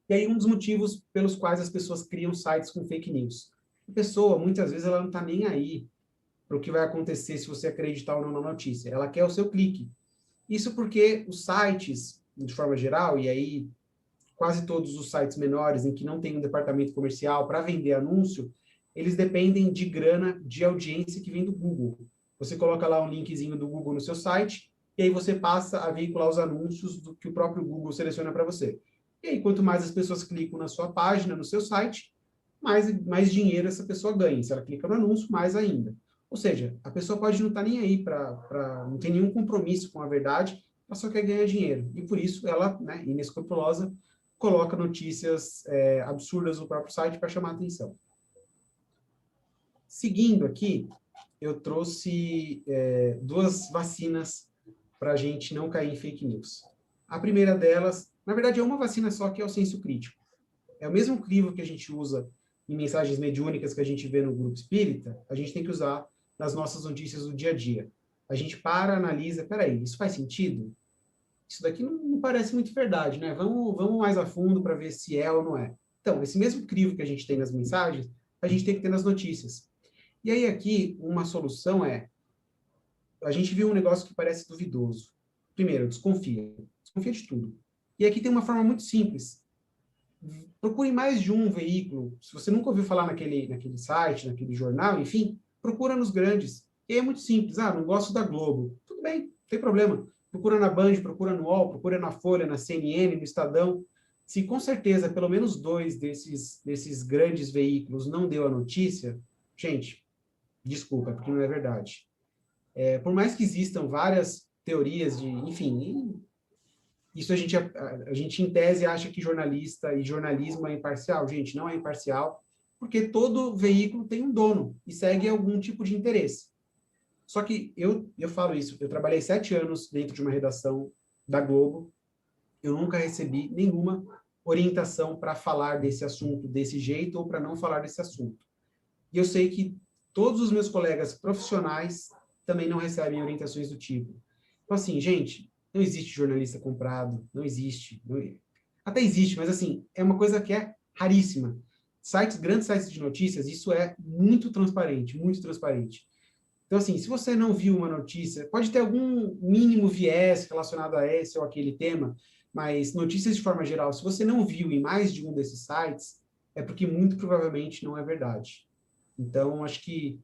S2: E aí, um dos motivos pelos quais as pessoas criam sites com fake news. A pessoa, muitas vezes, ela não está nem aí para o que vai acontecer se você acreditar ou não na notícia. Ela quer o seu clique. Isso porque os sites, de forma geral, e aí quase todos os sites menores em que não tem um departamento comercial para vender anúncio, eles dependem de grana de audiência que vem do Google. Você coloca lá um linkzinho do Google no seu site, e aí você passa a veicular os anúncios do que o próprio Google seleciona para você. E aí, quanto mais as pessoas clicam na sua página, no seu site, mais dinheiro essa pessoa ganha. Se ela clica no anúncio, mais ainda. Ou seja, a pessoa pode não estar nem aí não tem nenhum compromisso com a verdade, ela só quer ganhar dinheiro. E por isso ela, né, inescrupulosa, coloca notícias absurdas no próprio site para chamar a atenção. Seguindo aqui, eu trouxe 2 vacinas para a gente não cair em fake news. A primeira delas, na verdade, é uma vacina só, que é o senso crítico. É o mesmo crivo que a gente usa em mensagens mediúnicas que a gente vê no grupo espírita, a gente tem que usar nas nossas notícias do dia a dia. A gente analisa, peraí, isso faz sentido? isso daqui não parece muito verdade, né? Vamos mais a fundo para ver se é ou não é. Então, esse mesmo crivo que a gente tem nas mensagens, a gente tem que ter nas notícias. E aí aqui, uma solução é, a gente viu um negócio que parece duvidoso. Primeiro, desconfia. Desconfia de tudo. E aqui tem uma forma muito simples. Procure mais de um veículo. Se você nunca ouviu falar naquele site, naquele jornal, enfim, procura nos grandes. E é muito simples. Ah, não gosto da Globo. Tudo bem, não tem problema. Procura na Band, procura no UOL, procura na Folha, na CNN, no Estadão. Se com certeza pelo menos 2 desses grandes veículos não deu a notícia, gente, desculpa, porque não é verdade. Por mais que existam várias teorias de, enfim, isso a gente em tese acha que jornalista e jornalismo é imparcial. Gente, não é imparcial, porque todo veículo tem um dono e segue algum tipo de interesse. Só que eu falo isso, eu trabalhei 7 anos dentro de uma redação da Globo, eu nunca recebi nenhuma orientação para falar desse assunto desse jeito ou para não falar desse assunto. E eu sei que todos os meus colegas profissionais também não recebem orientações do tipo. Então, assim, gente, não existe jornalista comprado, não existe. Até existe, mas, assim, é uma coisa que é raríssima. Grandes sites de notícias, isso é muito transparente, muito transparente. Então, assim, se você não viu uma notícia, pode ter algum mínimo viés relacionado a esse ou aquele tema, mas notícias de forma geral, se você não viu em mais de um desses sites, é porque muito provavelmente não é verdade. Então, acho que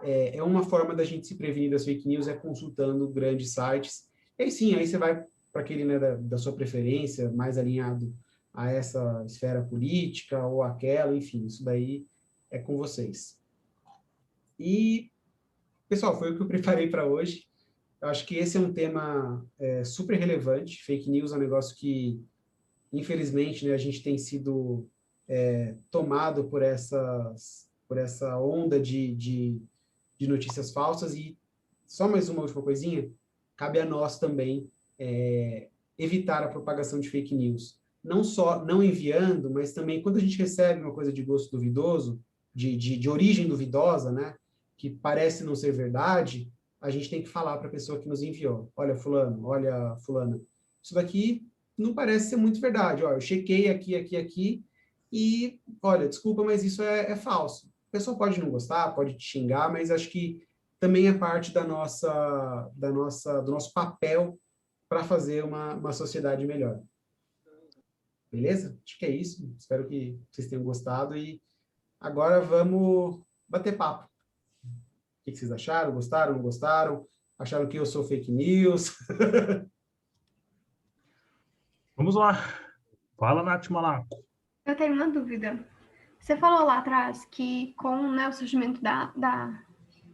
S2: é uma forma da gente se prevenir das fake news é consultando grandes sites. E aí sim, aí você vai para aquele, né, da sua preferência, mais alinhado a essa esfera política ou aquela, enfim, isso daí é com vocês. E, pessoal, foi o que eu preparei para hoje. Eu acho que esse é um tema super relevante. Fake news é um negócio que, infelizmente, né, a gente tem sido tomado por essa onda de notícias falsas. E só mais uma última coisinha, cabe a nós também evitar a propagação de fake news. Não só não enviando, mas também quando a gente recebe uma coisa de gosto duvidoso, de origem duvidosa, né, que parece não ser verdade, a gente tem que falar para a pessoa que nos enviou. Olha, fulano, olha, fulana, isso daqui não parece ser muito verdade. Ó, eu chequei aqui, e, olha, desculpa, mas isso é falso. A pessoa pode não gostar, pode te xingar, mas acho que também é parte do nosso papel para fazer uma sociedade melhor. Beleza? Acho que é isso. Espero que vocês tenham gostado e agora vamos bater papo. O que vocês acharam? Gostaram? Não gostaram? Acharam que eu sou fake news?
S1: Vamos lá. Fala, Nath Malaco.
S4: Eu tenho uma dúvida. Você falou lá atrás que com, né, o surgimento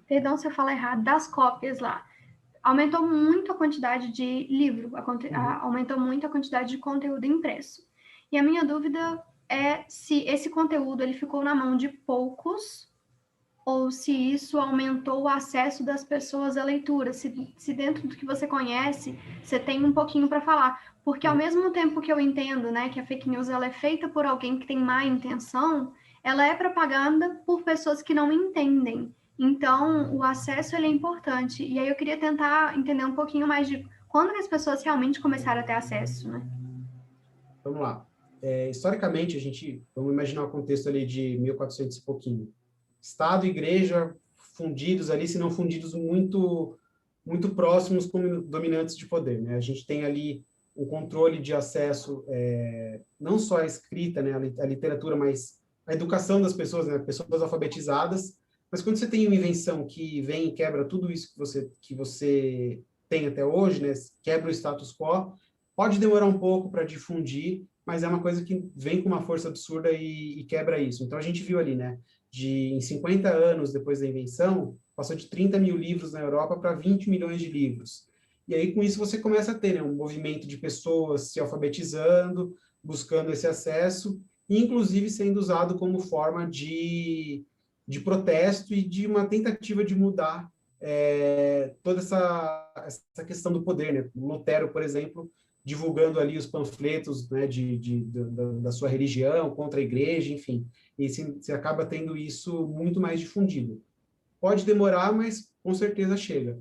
S4: perdão se eu falar errado, das cópias lá, aumentou muito a quantidade de livro, aumentou muito a quantidade de conteúdo impresso. E a minha dúvida é se esse conteúdo ele ficou na mão de poucos ou se isso aumentou o acesso das pessoas à leitura, se dentro do que você conhece, você tem um pouquinho para falar. Porque ao mesmo tempo que eu entendo, né, que a fake news ela é feita por alguém que tem má intenção, ela é propaganda por pessoas que não entendem. Então, o acesso ele é importante. E aí eu queria tentar entender um pouquinho mais de quando as pessoas realmente começaram a ter acesso, né?
S2: Vamos lá. Historicamente, vamos imaginar o contexto ali de 1400 e pouquinho. Estado e igreja fundidos ali, se não fundidos muito, muito próximos como dominantes de poder, né? A gente tem ali o controle de acesso, não só à escrita, né, a literatura, mas a educação das pessoas, né, pessoas alfabetizadas. Mas quando você tem uma invenção que vem e quebra tudo isso que você tem até hoje, né, quebra o status quo, pode demorar um pouco para difundir, mas é uma coisa que vem com uma força absurda e quebra isso. Então a gente viu ali, né, em 50 anos depois da invenção, passou de 30 mil livros na Europa para 20 milhões de livros. E aí, com isso, você começa a ter, né, um movimento de pessoas se alfabetizando, buscando esse acesso, e inclusive sendo usado como forma de protesto e de uma tentativa de mudar toda essa questão do poder, né? Lutero, por exemplo, divulgando ali os panfletos, né, da sua religião contra a igreja, enfim. E você acaba tendo isso muito mais difundido. Pode demorar, mas com certeza chega.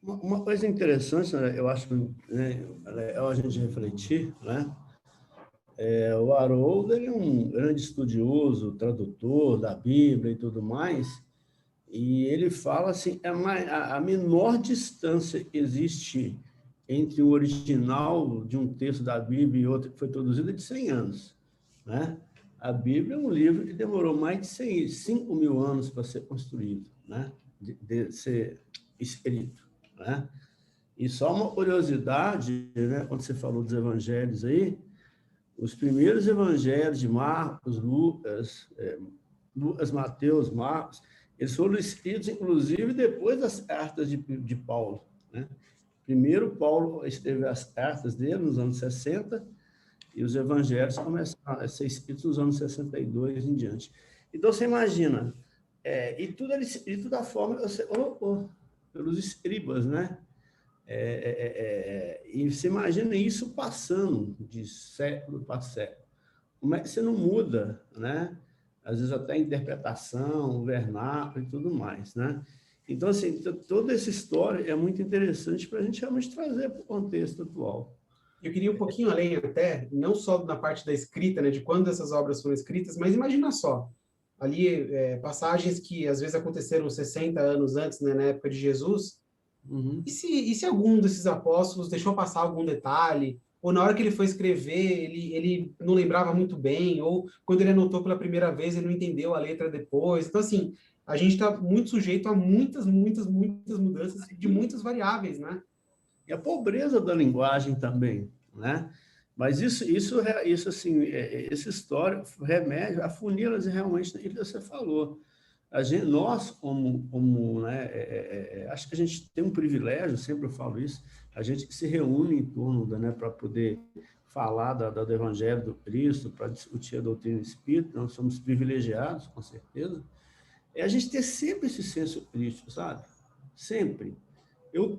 S3: Uma coisa interessante, né, eu acho, né, é legal a gente refletir, né? O Haroldo, ele é um grande estudioso, tradutor da Bíblia e tudo mais, e ele fala assim, a menor distância que existe entre o original de um texto da Bíblia e outro que foi traduzido é de 100 anos, né? A Bíblia é um livro que demorou mais de 5 mil anos para ser construído, né? De ser escrito, né? E só uma curiosidade, né? Quando você falou dos evangelhos aí, os primeiros evangelhos de Marcos, Lucas, Mateus, Marcos, eles foram escritos, inclusive, depois das cartas de Paulo, né? Primeiro, Paulo escreveu as cartas dele nos anos 60 e os evangelhos começaram a ser escritos nos anos 62 em diante. Então, você imagina, e tudo era escrito da forma pelos escribas, né? E você imagina isso passando de século para século. Como é que você não muda, né? Às vezes até a interpretação, o vernáculo e tudo mais, né? Então, assim, toda essa história é muito interessante para a gente realmente trazer para o contexto atual.
S2: Eu queria um pouquinho além até, não só na parte da escrita, né, de quando essas obras foram escritas, mas imagina só, ali passagens que às vezes aconteceram 60 anos antes, né, na época de Jesus.
S3: Uhum.
S2: E se algum desses apóstolos deixou passar algum detalhe, ou na hora que ele foi escrever, ele não lembrava muito bem, ou quando ele anotou pela primeira vez, ele não entendeu a letra depois. Então, assim, a gente está muito sujeito a muitas mudanças de muitas variáveis, né?
S3: E a pobreza da linguagem também, né? Mas isso assim, essa história, remédio, afunila realmente naquilo que você falou. Nós, como né, acho que a gente tem um privilégio, sempre eu falo isso, a gente se reúne em torno, né, para poder falar do Evangelho do Cristo, para discutir a doutrina espírita, nós somos privilegiados, com certeza, a gente ter sempre esse senso crítico, sabe? Sempre. Eu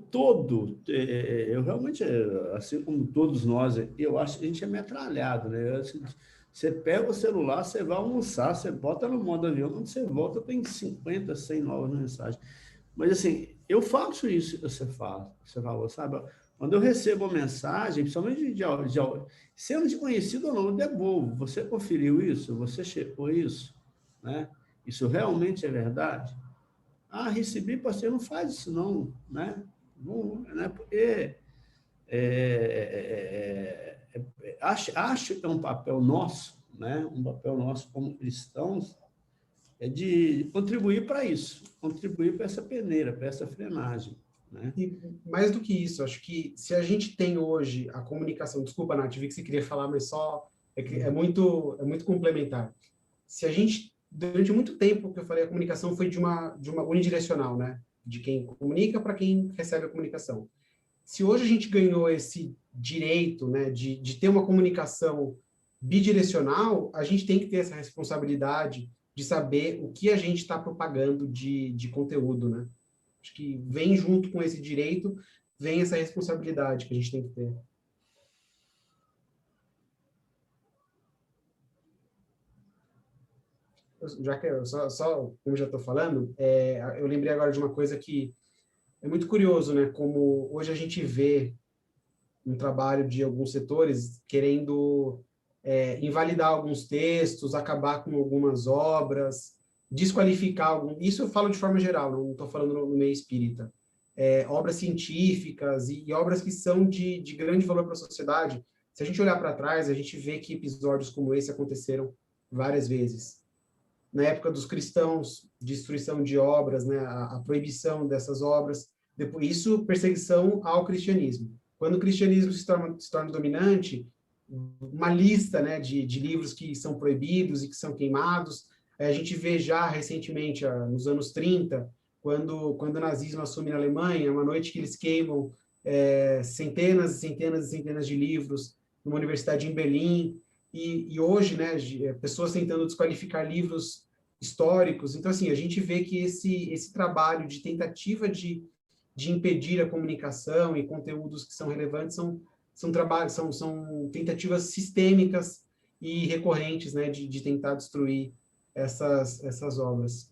S3: realmente, assim como todos nós, eu acho que a gente é metralhado, né? Você pega o celular, você vai almoçar, você bota no modo avião, quando você volta tem 50, 100 novas mensagens. Mas, assim, eu faço isso que você falou, sabe? Quando eu recebo uma mensagem, principalmente sendo desconhecido ou não, eu devolvo. Você conferiu isso? Você checou isso? Né? Isso realmente é verdade? Ah, recebi, pastor, não faz isso não, né? Não, né? Porque acho que é um papel nosso, né? Um papel nosso como cristãos, de contribuir para isso, contribuir para essa peneira, para essa frenagem, né?
S2: E mais do que isso, acho que se a gente tem hoje a comunicação, desculpa, Nath, vi que você queria falar, mas só é muito complementar. Se a gente, durante muito tempo que eu falei, a comunicação foi de uma unidirecional, né? De quem comunica para quem recebe a comunicação. Se hoje a gente ganhou esse direito, né, de ter uma comunicação bidirecional, a gente tem que ter essa responsabilidade de saber o que a gente está propagando de conteúdo, né? Acho que vem junto com esse direito, vem essa responsabilidade que a gente tem que ter. Já que como já estou falando, eu lembrei agora de uma coisa que é muito curioso, né? Como hoje a gente vê um trabalho de alguns setores querendo invalidar alguns textos, acabar com algumas obras, desqualificar Isso eu falo de forma geral, não estou falando no meio espírita. Obras científicas e obras que são de grande valor para a sociedade. Se a gente olhar para trás, a gente vê que episódios como esse aconteceram várias vezes. Na época dos cristãos, destruição de obras, né, a proibição dessas obras, depois isso, perseguição ao cristianismo. Quando o cristianismo se torna dominante, uma lista, né, de livros que são proibidos e que são queimados. A gente vê já recentemente, nos anos 30, quando o nazismo assume na Alemanha, uma noite que eles queimam centenas e centenas e centenas de livros numa universidade em Berlim, e hoje, né, pessoas tentando desqualificar livros históricos. Então, assim, a gente vê que esse trabalho de tentativa de impedir a comunicação e conteúdos que são relevantes são tentativas sistêmicas e recorrentes, né, de tentar destruir essas obras.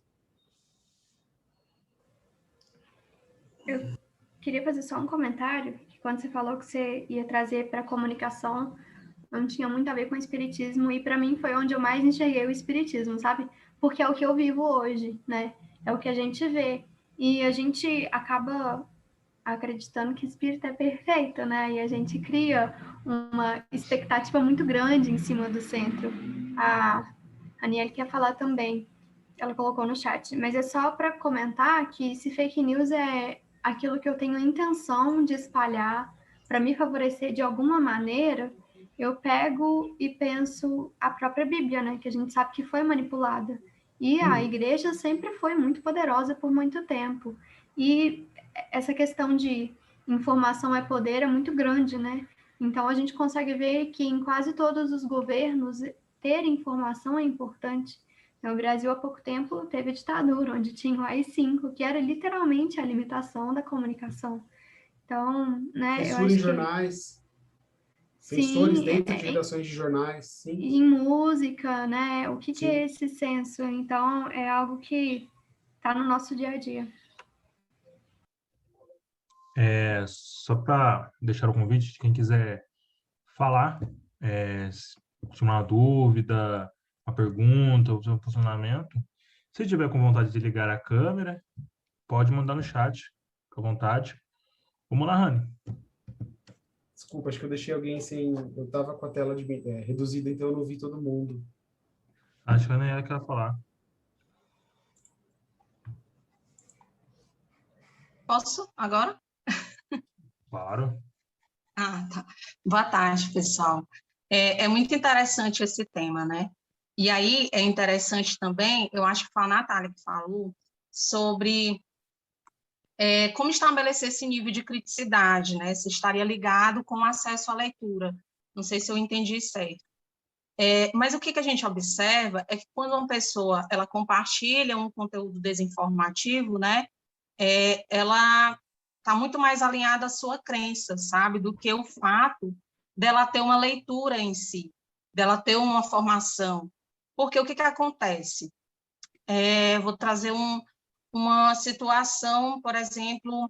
S4: Eu queria fazer só um comentário, que quando você falou que você ia trazer para a comunicação, não tinha muito a ver com o espiritismo, e para mim foi onde eu mais enxerguei o espiritismo, sabe? Porque é o que eu vivo hoje, né? É o que a gente vê. E a gente acaba acreditando que espírito é perfeito, né? E a gente cria uma expectativa muito grande em cima do centro. A Aniele quer falar também, ela colocou no chat, mas é só para comentar que se fake news é aquilo que eu tenho a intenção de espalhar para me favorecer de alguma maneira, eu pego e penso a própria Bíblia, né? Que a gente sabe que foi manipulada. E a igreja sempre foi muito poderosa por muito tempo. E essa questão de informação é poder é muito grande, né? Então a gente consegue ver que em quase todos os governos ter informação é importante. No Brasil, há pouco tempo, teve ditadura, onde tinha o AI-5, que era literalmente a limitação da comunicação. Então, né, eu
S2: Censura em
S4: acho que
S2: jornais, censores
S4: sim,
S2: dentro de redações de jornais, sim.
S4: em música, né? O que é
S2: Sim.
S4: esse senso? Então, é algo que está no nosso dia a dia.
S1: Só para deixar o convite de quem quiser falar, se tiver uma dúvida, uma pergunta, o seu funcionamento, se tiver com vontade de ligar a câmera, pode mandar no chat, fica à vontade. Vamos lá, Rani.
S2: Desculpa, acho que eu deixei alguém sem... Eu estava com a tela reduzida, então eu não vi todo mundo.
S1: Acho que a Daniela quer falar.
S5: Posso agora?
S1: Claro.
S5: Ah, tá. Boa tarde, pessoal. É muito interessante esse tema, né? E aí é interessante também, eu acho que foi a Natália que falou, sobre como estabelecer esse nível de criticidade, né? Se estaria ligado com o acesso à leitura. Não sei se eu entendi certo. Mas o que a gente observa é que quando uma pessoa ela compartilha um conteúdo desinformativo, né? Ela está muito mais alinhada à sua crença, sabe? Do que o fato dela ter uma leitura em si, dela ter uma formação. Porque o que acontece? Vou trazer uma situação, por exemplo,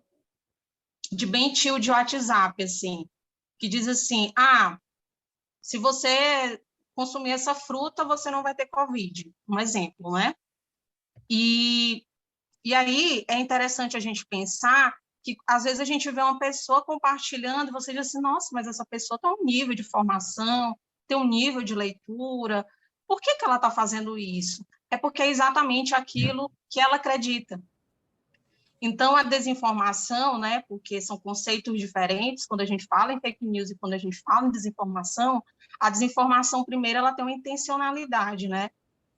S5: de bem tio de WhatsApp, assim, que diz assim, se você consumir essa fruta, você não vai ter Covid. Um exemplo, né? E aí é interessante a gente pensar que, às vezes, a gente vê uma pessoa compartilhando e você diz assim, nossa, mas essa pessoa tem um nível de formação, tem um nível de leitura, por que ela está fazendo isso? É porque é exatamente aquilo que ela acredita. Então, a desinformação, né, porque são conceitos diferentes, quando a gente fala em fake news e quando a gente fala em desinformação, a desinformação, primeiro, ela tem uma intencionalidade, né?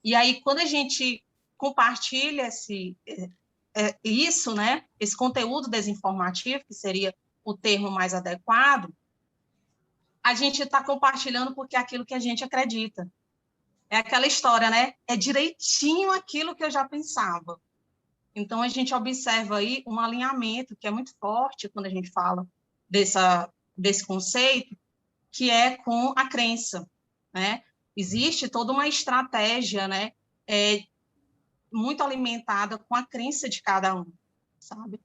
S5: E aí, quando a gente compartilha isso, né, esse conteúdo desinformativo, que seria o termo mais adequado, a gente está compartilhando porque é aquilo que a gente acredita. É aquela história, né? É direitinho aquilo que eu já pensava. Então, a gente observa aí um alinhamento que é muito forte quando a gente fala desse conceito, que é com a crença, né? Existe toda uma estratégia, né? Muito alimentada com a crença de cada um, sabe?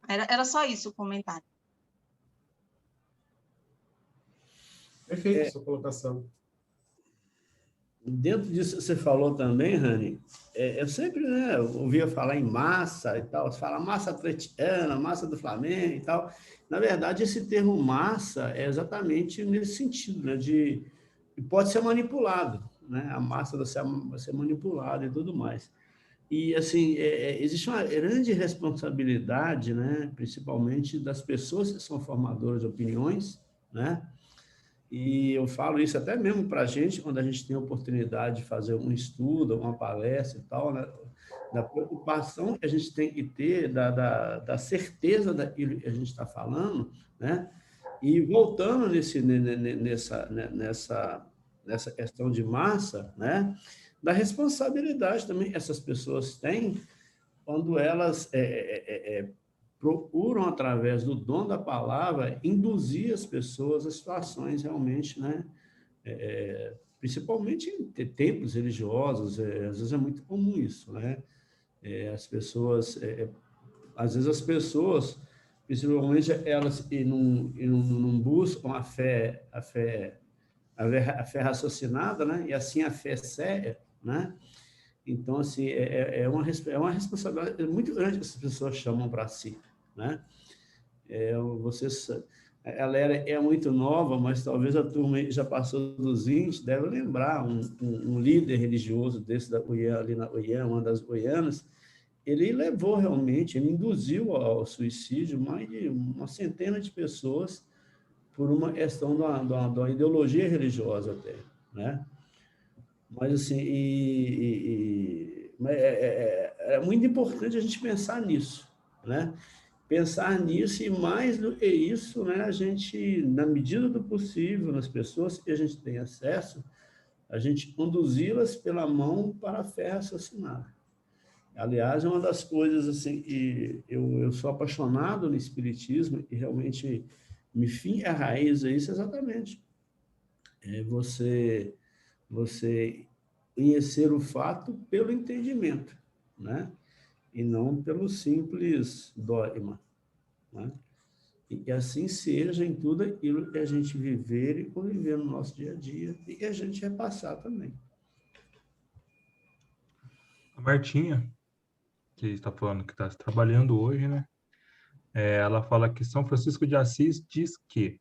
S5: Era só isso o comentário.
S2: Perfeito, sua colocação.
S3: Dentro disso que você falou também, Rani, eu sempre, né, ouvia falar em massa e tal, você fala massa atletiana, massa do Flamengo e tal. Na verdade, esse termo massa é exatamente nesse sentido, né, pode ser manipulado, né, a massa vai ser manipulada e tudo mais. E, assim, existe uma grande responsabilidade, né, principalmente das pessoas que são formadoras de opiniões, né, e eu falo isso até mesmo para a gente, quando a gente tem a oportunidade de fazer um estudo, uma palestra e tal, né? Da preocupação que a gente tem que ter, da certeza daquilo que a gente está falando, né? E voltando nessa questão de massa, né? Da responsabilidade também que essas pessoas têm quando elas procuram, através do dom da palavra, induzir as pessoas a situações realmente, né? Principalmente em templos religiosos, às vezes é muito comum isso, né? Às vezes as pessoas principalmente elas e não buscam a fé raciocinada, né? E assim a fé séria, né? Então, assim, é uma responsabilidade muito grande que essas pessoas chamam para si, né? Ela é muito nova, mas talvez a turma já passou dos 20, deve lembrar um líder religioso desse da Uian, ali na Uian, uma das Uianas, ele induziu ao suicídio mais de uma centena de pessoas por uma questão de uma ideologia religiosa até, né? Mas, assim, é muito importante a gente pensar nisso, né? Pensar nisso e, mais do que isso, né, a gente, na medida do possível, nas pessoas que a gente tem acesso, a gente conduzi-las pela mão para a fé raciocinada. Aliás, é uma das coisas assim, que eu sou apaixonado no Espiritismo e realmente me finca a raiz a isso exatamente. Você conhecer o fato pelo entendimento, né? E não pelo simples dogma, né? E que assim seja em tudo aquilo que a gente viver e conviver no nosso dia a dia e que a gente repassar também.
S1: A Martinha, que está falando que está trabalhando hoje, né? Ela fala que São Francisco de Assis diz que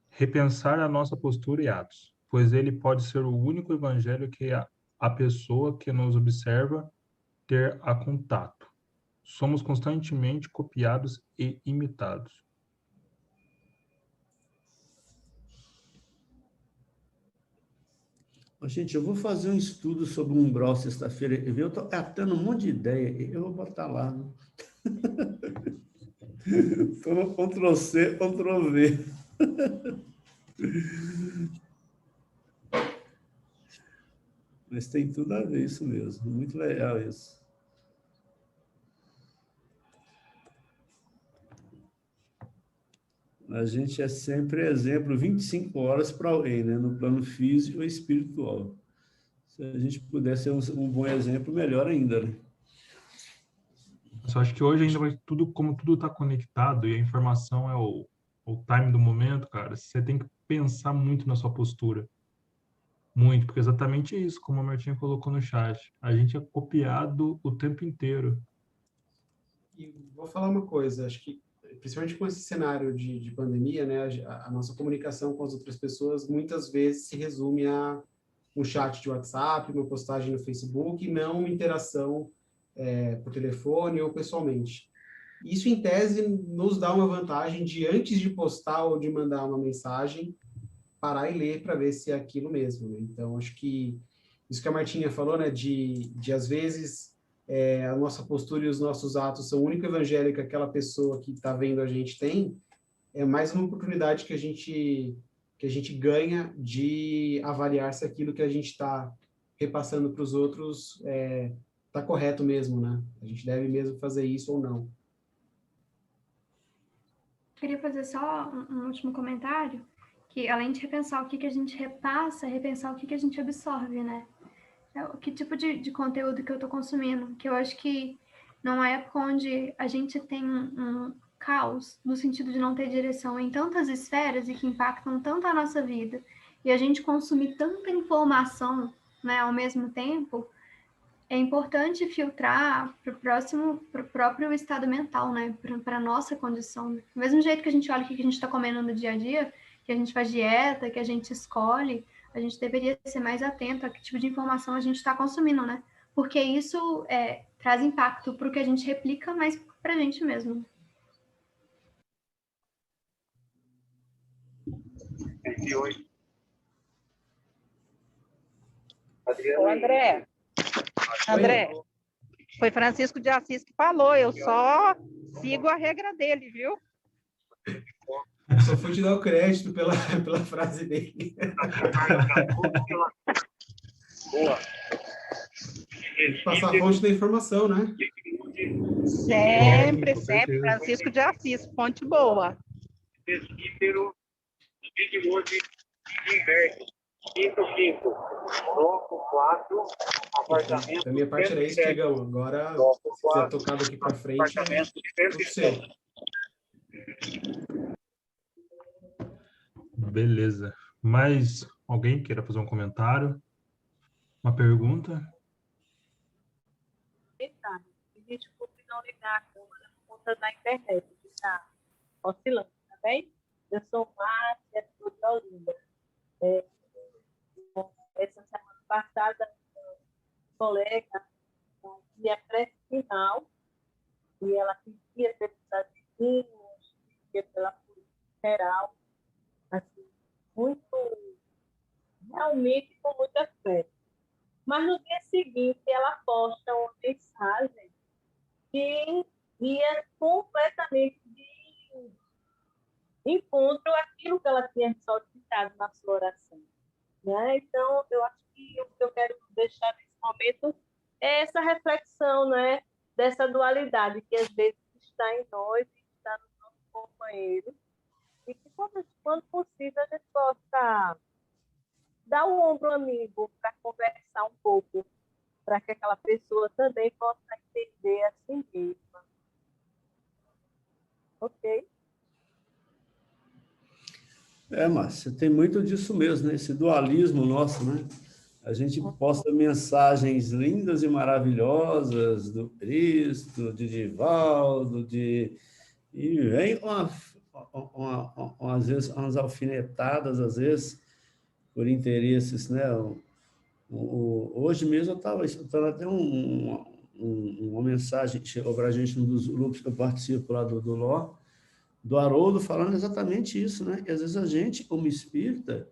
S1: repensar a nossa postura e atos, pois ele pode ser o único evangelho que a pessoa que nos observa ter a contato. Somos constantemente copiados e imitados.
S3: Gente, eu vou fazer um estudo sobre o umbral sexta-feira. Eu estou catando um monte de ideia. Eu vou botar lá. Né? Estou no Ctrl+C, Ctrl+V. Mas tem tudo a ver isso mesmo. Muito legal isso. A gente é sempre exemplo 25 horas para alguém, né? No plano físico e espiritual. Se a gente puder ser um bom exemplo, melhor ainda, né?
S1: Eu só acho que hoje ainda vai tudo, como tudo está conectado e a informação é o time do momento, cara, você tem que pensar muito na sua postura. Muito, porque é exatamente isso, como a Martinha colocou no chat. A gente é copiado o tempo inteiro.
S2: E vou falar uma coisa, acho que, principalmente com esse cenário de pandemia, né, a nossa comunicação com as outras pessoas muitas vezes se resume a um chat de WhatsApp, uma postagem no Facebook, e não uma interação por telefone ou pessoalmente. Isso, em tese, nos dá uma vantagem de, antes de postar ou de mandar uma mensagem, parar e ler para ver se é aquilo mesmo, né? Então, acho que isso que a Martinha falou, né, de às vezes, a nossa postura e os nossos atos são o único evangelho que aquela pessoa que está vendo a gente tem, é mais uma oportunidade que a gente ganha de avaliar se aquilo que a gente está repassando para os outros está correto mesmo, né? A gente deve mesmo fazer isso ou não.
S4: Queria fazer só um último comentário, que além de repensar o que a gente repassa, repensar o que a gente absorve, né? Que tipo de conteúdo que eu estou consumindo, que eu acho que numa época onde a gente tem um caos, no sentido de não ter direção em tantas esferas e que impactam tanto a nossa vida, e a gente consumir tanta informação, né, ao mesmo tempo, é importante filtrar para o próprio estado mental, né? Para a nossa condição. Do mesmo jeito que a gente olha o que a gente está comendo no dia a dia, que a gente faz dieta, que a gente escolhe, a gente deveria ser mais atento a que tipo de informação a gente está consumindo, né? Porque isso traz impacto para o que a gente replica, mas para a gente mesmo.
S6: Ô, André, foi Francisco de Assis que falou, eu só sigo a regra dele, viu?
S2: Só fui te dar o crédito pela frase dele.
S7: Boa.
S2: Passar a fonte da informação, né?
S6: Sempre,
S1: Com
S6: sempre.
S1: certeza.
S6: Francisco de Assis, fonte boa.
S7: Presbítero Sigmund Inverso. Quinto, bloco 4, apartamento.
S2: Da minha parte era isso, Tiagão. Agora, se quiser tocar daqui para frente,
S7: Apartamento
S2: é o seu.
S1: Beleza. Mais alguém queira fazer um comentário? Uma pergunta?
S8: Pensar. Me desculpe não ligar a câmera por conta da internet, que está oscilando, tá bem? Eu sou Márcia, sou de Olinda. Essa semana passada, um colega, que é pré-final, e ela pedia pelos vizinhos, pedia pela polícia geral, assim, realmente com muita fé. Mas no dia seguinte ela posta uma mensagem que ia completamente de encontro àquilo que ela tinha solicitado na sua oração, né? Então, eu acho que o que eu quero deixar nesse momento é essa reflexão, né? Dessa dualidade que às vezes está em nós e está no nosso companheiro, e que quando possível a gente possa dar um ombro amigo para conversar um pouco, para que aquela pessoa também possa entender a si mesma. Ok?
S3: Márcia, tem muito disso mesmo, né? Esse dualismo nosso, né? A gente posta mensagens lindas e maravilhosas do Cristo, de Divaldo, e vem às vezes, umas alfinetadas, às vezes, por interesses, né? Hoje mesmo eu estava até uma mensagem que chegou para a gente num dos grupos que eu participo lá do LOR, do Haroldo, falando exatamente isso, né? Que às vezes a gente, como espírita,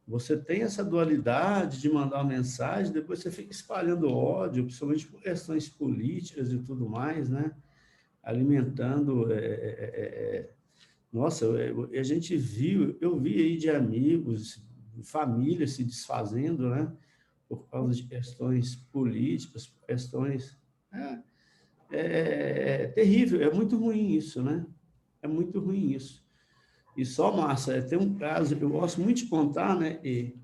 S3: você tem essa dualidade de mandar uma mensagem, depois você fica espalhando ódio, principalmente por questões políticas e tudo mais, né? Alimentando... Nossa, a gente eu vi aí de amigos, famílias se desfazendo, né? Por causa de questões políticas, questões... É terrível, é muito ruim isso, né? É muito ruim isso. E só, Márcia, tem um caso que eu gosto muito de contar, né? E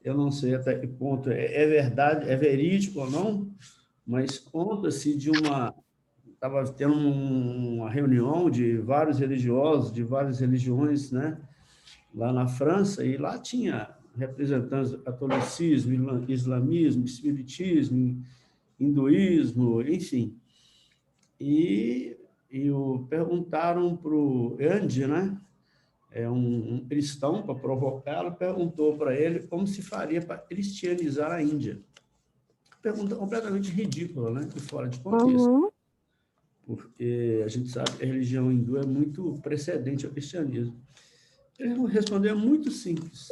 S3: eu não sei até que ponto é verdade, é verídico ou não, mas conta-se de estava tendo uma reunião de vários religiosos, de várias religiões, né? Lá na França, e lá tinha representantes do catolicismo, islamismo, espiritismo, hinduísmo, enfim. E perguntaram para o Andy, né? Um cristão, para provocá-lo, perguntou para ele como se faria para cristianizar a Índia. Pergunta completamente ridícula, né? E fora de contexto.
S8: Uhum.
S3: Porque a gente sabe que a religião hindu é muito precedente ao cristianismo. Ele respondeu muito simples.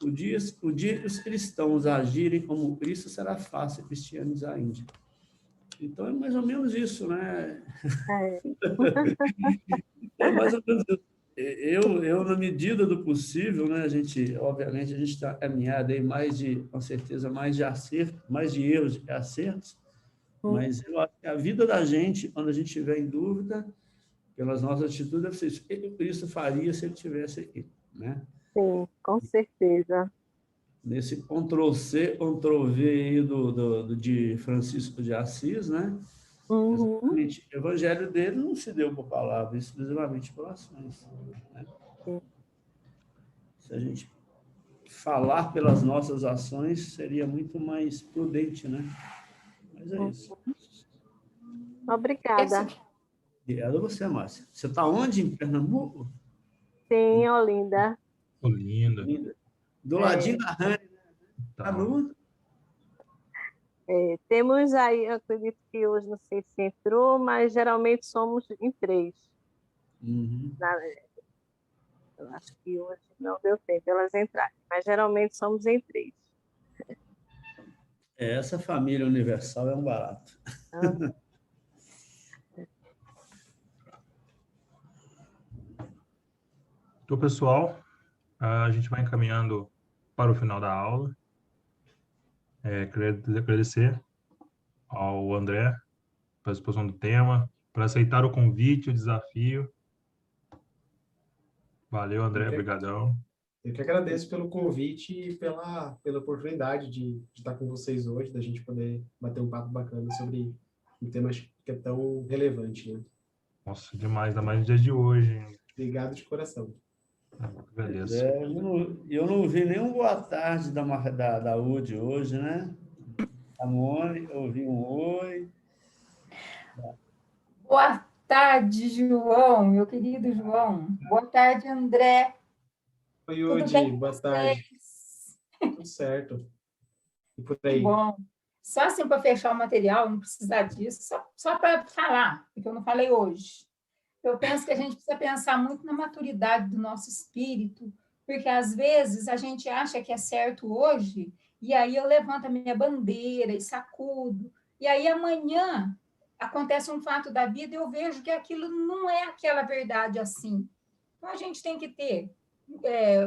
S3: O dia que os cristãos agirem como Cristo, será fácil cristianizar a Índia. Então, é mais ou menos isso, né? É mais ou menos isso. Eu, na medida do possível, né, obviamente, a gente está caminhado aí com certeza, mais de acerto, mais de erros e acertos, mas eu acho que a vida da gente, quando a gente estiver em dúvida, pelas nossas atitudes, deve ser isso. O que Cristo faria se ele estivesse aqui, né?
S8: Sim, com certeza.
S3: Nesse Ctrl-C, Ctrl-V aí de Francisco de Assis, né? Exatamente. O evangelho dele não se deu por palavras, exclusivamente por ações, né? Se a gente falar pelas nossas ações, seria muito mais prudente, né? Mas é isso.
S8: Obrigada.
S3: Obrigado a você, Márcia. Você está onde? Em Pernambuco?
S8: Sim, Olinda.
S1: Olinda.
S3: Do ladinho da Rani, né? Tá no...
S8: Temos aí, eu acredito que hoje não sei se entrou, mas geralmente somos em 3. Eu acho que hoje não deu tempo elas entrarem, mas geralmente somos em 3.
S3: Essa família universal é um barato.
S1: Então, pessoal, a gente vai encaminhando para o final da aula. Queria agradecer ao André pela exposição do tema, por aceitar o convite, o desafio. Valeu, André, obrigadão.
S2: Eu que agradeço pelo convite e pela oportunidade de estar com vocês hoje, da gente poder bater um papo bacana sobre um tema que é tão relevante, né?
S1: Nossa, demais, ainda mais no dia de hoje.
S2: Obrigado de coração.
S1: Beleza.
S3: Eu não vi nenhum boa tarde da UD hoje, né? A Mônica, eu vi um oi.
S9: Boa tarde, João, meu querido João. Boa tarde, André.
S2: Oi,
S9: Tudo
S2: Udi,
S9: bem com
S2: boa tarde.
S9: vocês?
S2: Tudo certo. E por
S9: Que
S2: aí?
S9: bom. Só assim para fechar o material, não precisar disso, só para falar, porque eu não falei hoje. Eu penso que a gente precisa pensar muito na maturidade do nosso espírito, porque às vezes a gente acha que é certo hoje, e aí eu levanto a minha bandeira e sacudo, e aí amanhã acontece um fato da vida e eu vejo que aquilo não é aquela verdade assim. Então a gente tem que ter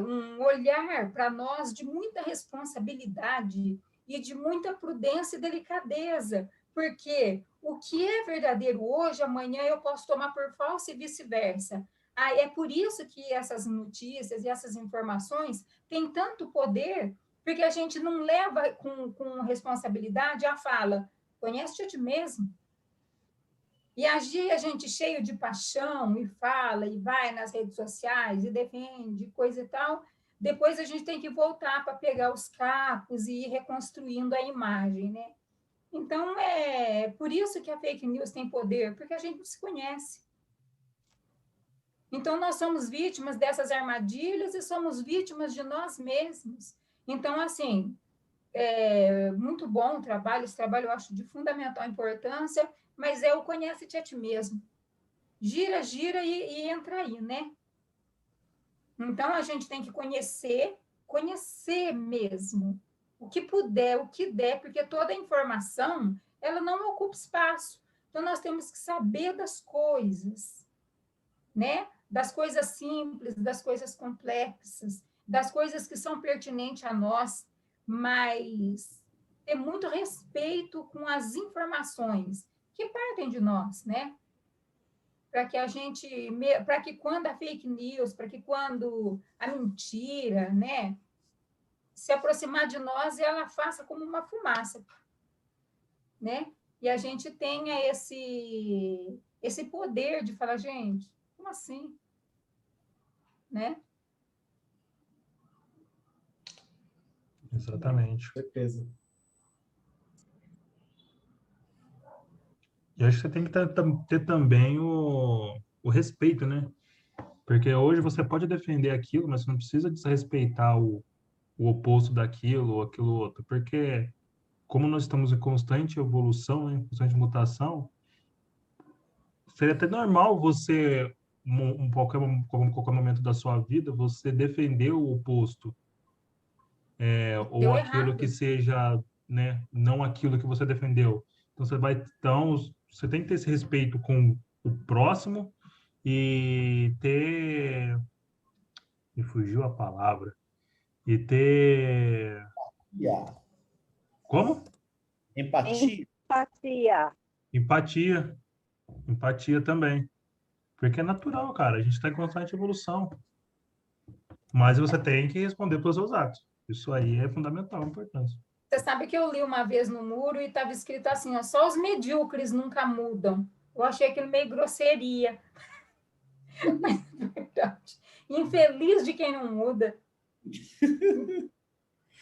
S9: um olhar para nós de muita responsabilidade e de muita prudência e delicadeza, porque o que é verdadeiro hoje, amanhã eu posso tomar por falso e vice-versa. Ah, é por isso que essas notícias e essas informações têm tanto poder, porque a gente não leva com responsabilidade a fala, conhece-te a ti mesmo. E agir a gente cheio de paixão e fala e vai nas redes sociais e defende coisa e tal, depois a gente tem que voltar para pegar os cacos e ir reconstruindo a imagem, né? Então, é por isso que a fake news tem poder, porque a gente não se conhece. Então, nós somos vítimas dessas armadilhas e somos vítimas de nós mesmos. Então, assim, é muito bom o trabalho, esse trabalho eu acho de fundamental importância, mas é o conhece-te a ti mesmo. Gira, gira e entra aí, né? Então, a gente tem que conhecer mesmo. O que puder, o que der, porque toda informação, ela não ocupa espaço. Então, nós temos que saber das coisas, né? Das coisas simples, das coisas complexas, das coisas que são pertinentes a nós, mas ter muito respeito com as informações que partem de nós, né? Para que a gente, para que quando a fake news, para que quando a mentira, né, se aproximar de nós, ela faça como uma fumaça, né? E a gente tenha esse poder de falar, gente, como assim? Né?
S1: Exatamente.
S2: Com certeza.
S1: E acho que você tem que ter também o respeito, né? Porque hoje você pode defender aquilo, mas você não precisa desrespeitar o oposto daquilo ou aquilo outro. Porque como nós estamos em constante evolução, né, constante mutação, seria até normal você, qualquer momento da sua vida, você defender o oposto, ou
S9: Deu
S1: aquilo que
S9: errado.
S1: seja, né, não aquilo que você defendeu. Então, você tem que ter esse respeito com o próximo e ter, me fugiu a palavra, e ter,
S3: Yeah.
S1: como?
S3: Empatia.
S8: Empatia.
S1: Empatia. Empatia também. Porque é natural, cara. A gente está em constante evolução. Mas você tem que responder pelos seus atos. Isso aí é fundamental, importância.
S9: Você sabe que eu li uma vez no muro e estava escrito assim, ó, só os medíocres nunca mudam. Eu achei aquilo meio grosseria. Mas é verdade. Infeliz de quem não muda.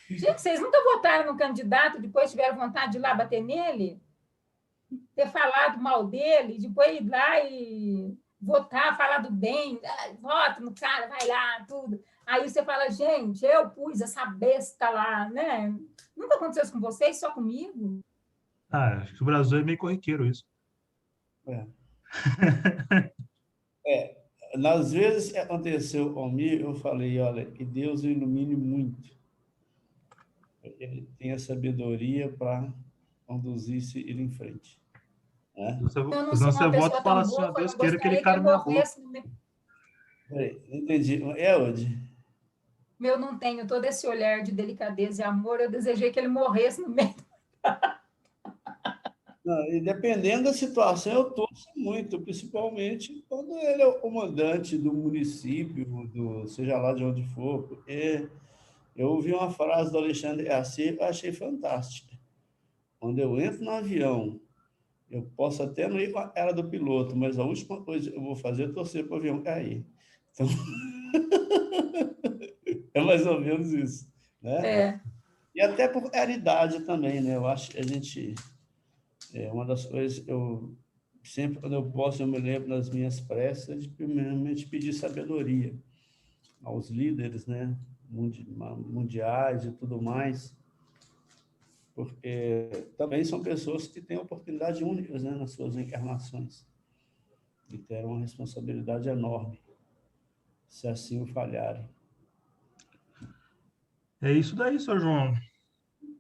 S9: Gente, vocês nunca votaram no candidato, depois tiveram vontade de ir lá bater nele? Ter falado mal dele, depois ir lá e votar, falar do bem, vota no cara, vai lá, tudo. Aí você fala, gente, eu pus essa besta lá, né? Nunca aconteceu isso com vocês, só comigo?
S1: Acho que o Brasil é meio corriqueiro isso.
S3: Nas vezes que aconteceu comigo, eu falei, olha, que Deus o ilumine muito. Ele tem a sabedoria para conduzir ele em frente. Né?
S9: Eu não
S1: Senão
S9: sou
S1: você
S9: uma
S1: volta e
S9: pessoa
S1: fala
S9: tão
S1: assim, ó,
S9: boa, eu
S1: Deus queira aquele
S9: gostaria que
S1: cara
S9: ele
S1: na minha boca.
S9: morresse no meu...
S3: Peraí, não entendi. É onde?
S9: Eu não tenho todo esse olhar de delicadeza e amor, eu desejei que ele morresse no meio.
S3: Não, e dependendo da situação, eu torço muito, principalmente quando ele é o comandante do município, seja lá de onde for, porque eu ouvi uma frase do Alexandre Assis, eu achei fantástica. Quando eu entro no avião Eu posso até não ir com a era do piloto, mas a última coisa que eu vou fazer é torcer para o avião cair. Então, é mais ou menos isso, né? E até por caridade também, né? Eu acho que a gente... uma das coisas, eu sempre, quando eu posso, eu me lembro nas minhas preces, de primeiramente pedir sabedoria aos líderes, né? Mundiais e tudo mais, porque também são pessoas que têm oportunidades únicas, né, nas suas encarnações e terão uma responsabilidade enorme se assim o falharem.
S1: É isso daí, Sr. João.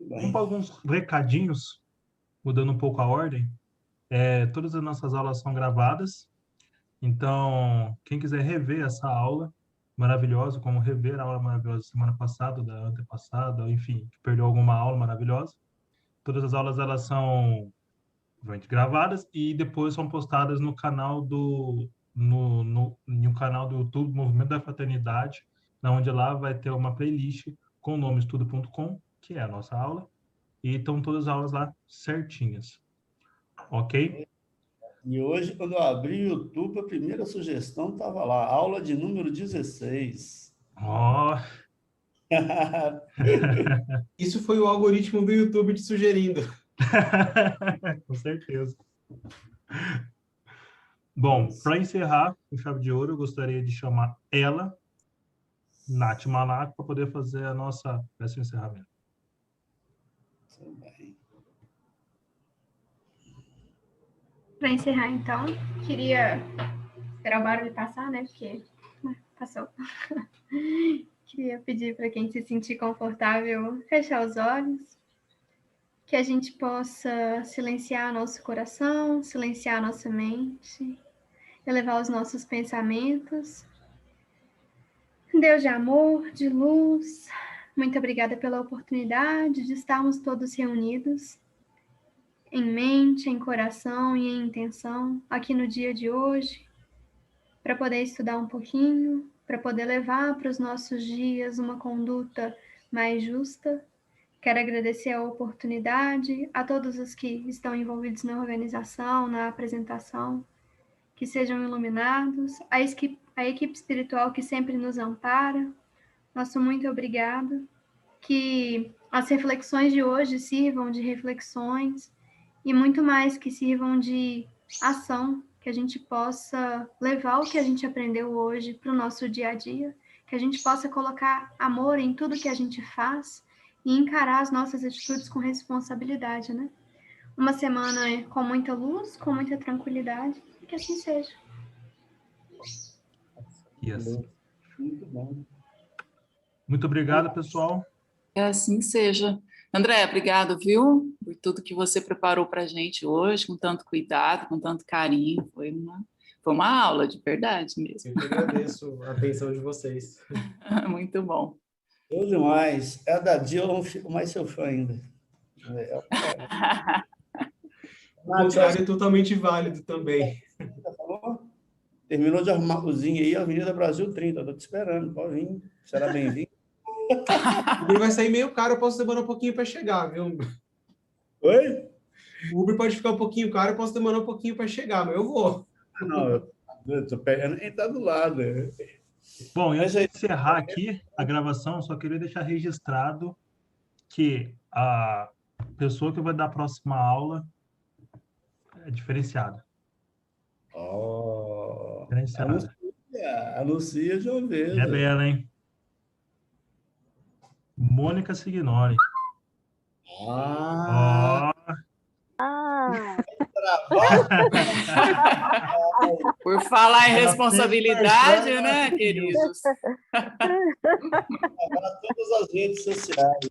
S1: Vamos para alguns recadinhos, mudando um pouco a ordem. Todas as nossas aulas são gravadas, então quem quiser rever essa aula maravilhosa, como rever a aula maravilhosa semana passada, da antepassada, enfim, que perdeu alguma aula maravilhosa, todas as aulas elas são gravadas e depois são postadas no canal no canal do YouTube Movimento da Fraternidade, onde lá vai ter uma playlist com o nome estudo.com, que é a nossa aula, e estão todas as aulas lá certinhas. Ok?
S3: E hoje, quando eu abri o YouTube, a primeira sugestão estava lá, aula de número 16.
S1: Ó!
S2: Isso foi o algoritmo do YouTube te sugerindo.
S1: Com certeza. Bom, para encerrar com chave de ouro, eu gostaria de chamar ela, Nath Malaco, para poder fazer a nossa peça de encerramento.
S4: Para encerrar, então, queria esperar o barulho passar, né? Porque passou. Queria pedir para quem se sentir confortável fechar os olhos, que a gente possa silenciar nosso coração, silenciar nossa mente, elevar os nossos pensamentos. Deus de amor, de luz, muito obrigada pela oportunidade de estarmos todos reunidos em mente, em coração e em intenção aqui no dia de hoje, para poder estudar um pouquinho, para poder levar para os nossos dias uma conduta mais justa. Quero agradecer a oportunidade a todos os que estão envolvidos na organização, na apresentação, que sejam iluminados, a equipe espiritual que sempre nos ampara. Nosso muito obrigado. Que as reflexões de hoje sirvam de reflexões e muito mais que sirvam de ação, que a gente possa levar o que a gente aprendeu hoje para o nosso dia a dia, que a gente possa colocar amor em tudo que a gente faz e encarar as nossas atitudes com responsabilidade, né? Uma semana com muita luz, com muita tranquilidade, e que assim seja.
S1: Yes.
S3: Muito bom.
S1: Muito obrigado, pessoal.
S10: Que assim seja. André, obrigado, viu? Por tudo que você preparou para a gente hoje, com tanto cuidado, com tanto carinho. Foi uma aula, de verdade mesmo.
S2: Eu que agradeço a atenção de vocês.
S10: Muito bom.
S3: Eu demais. Cada dia eu não fico mais seu fã ainda.
S2: O contrário é totalmente válido também.
S3: Terminou de arrumar a cozinha aí, Avenida Brasil 30. Estou te esperando, pode vir. Será bem-vindo.
S2: O Uber vai sair meio caro, eu posso demorar um pouquinho para chegar, viu?
S3: Oi?
S2: O Uber pode ficar um pouquinho caro, eu posso demorar um pouquinho para chegar, mas eu vou.
S3: Não, eu estou pegando quem está do lado.
S1: Bom, e antes de encerrar aqui a gravação, só queria deixar registrado que a pessoa que vai dar a próxima aula é diferenciada.
S3: Oh,
S1: Diferenciada.
S3: Anuncia de uma vez.
S1: É bela, hein? Mônica Signori.
S3: Ah!
S10: Por falar em responsabilidade, né, queridos?
S3: Todas as redes sociais.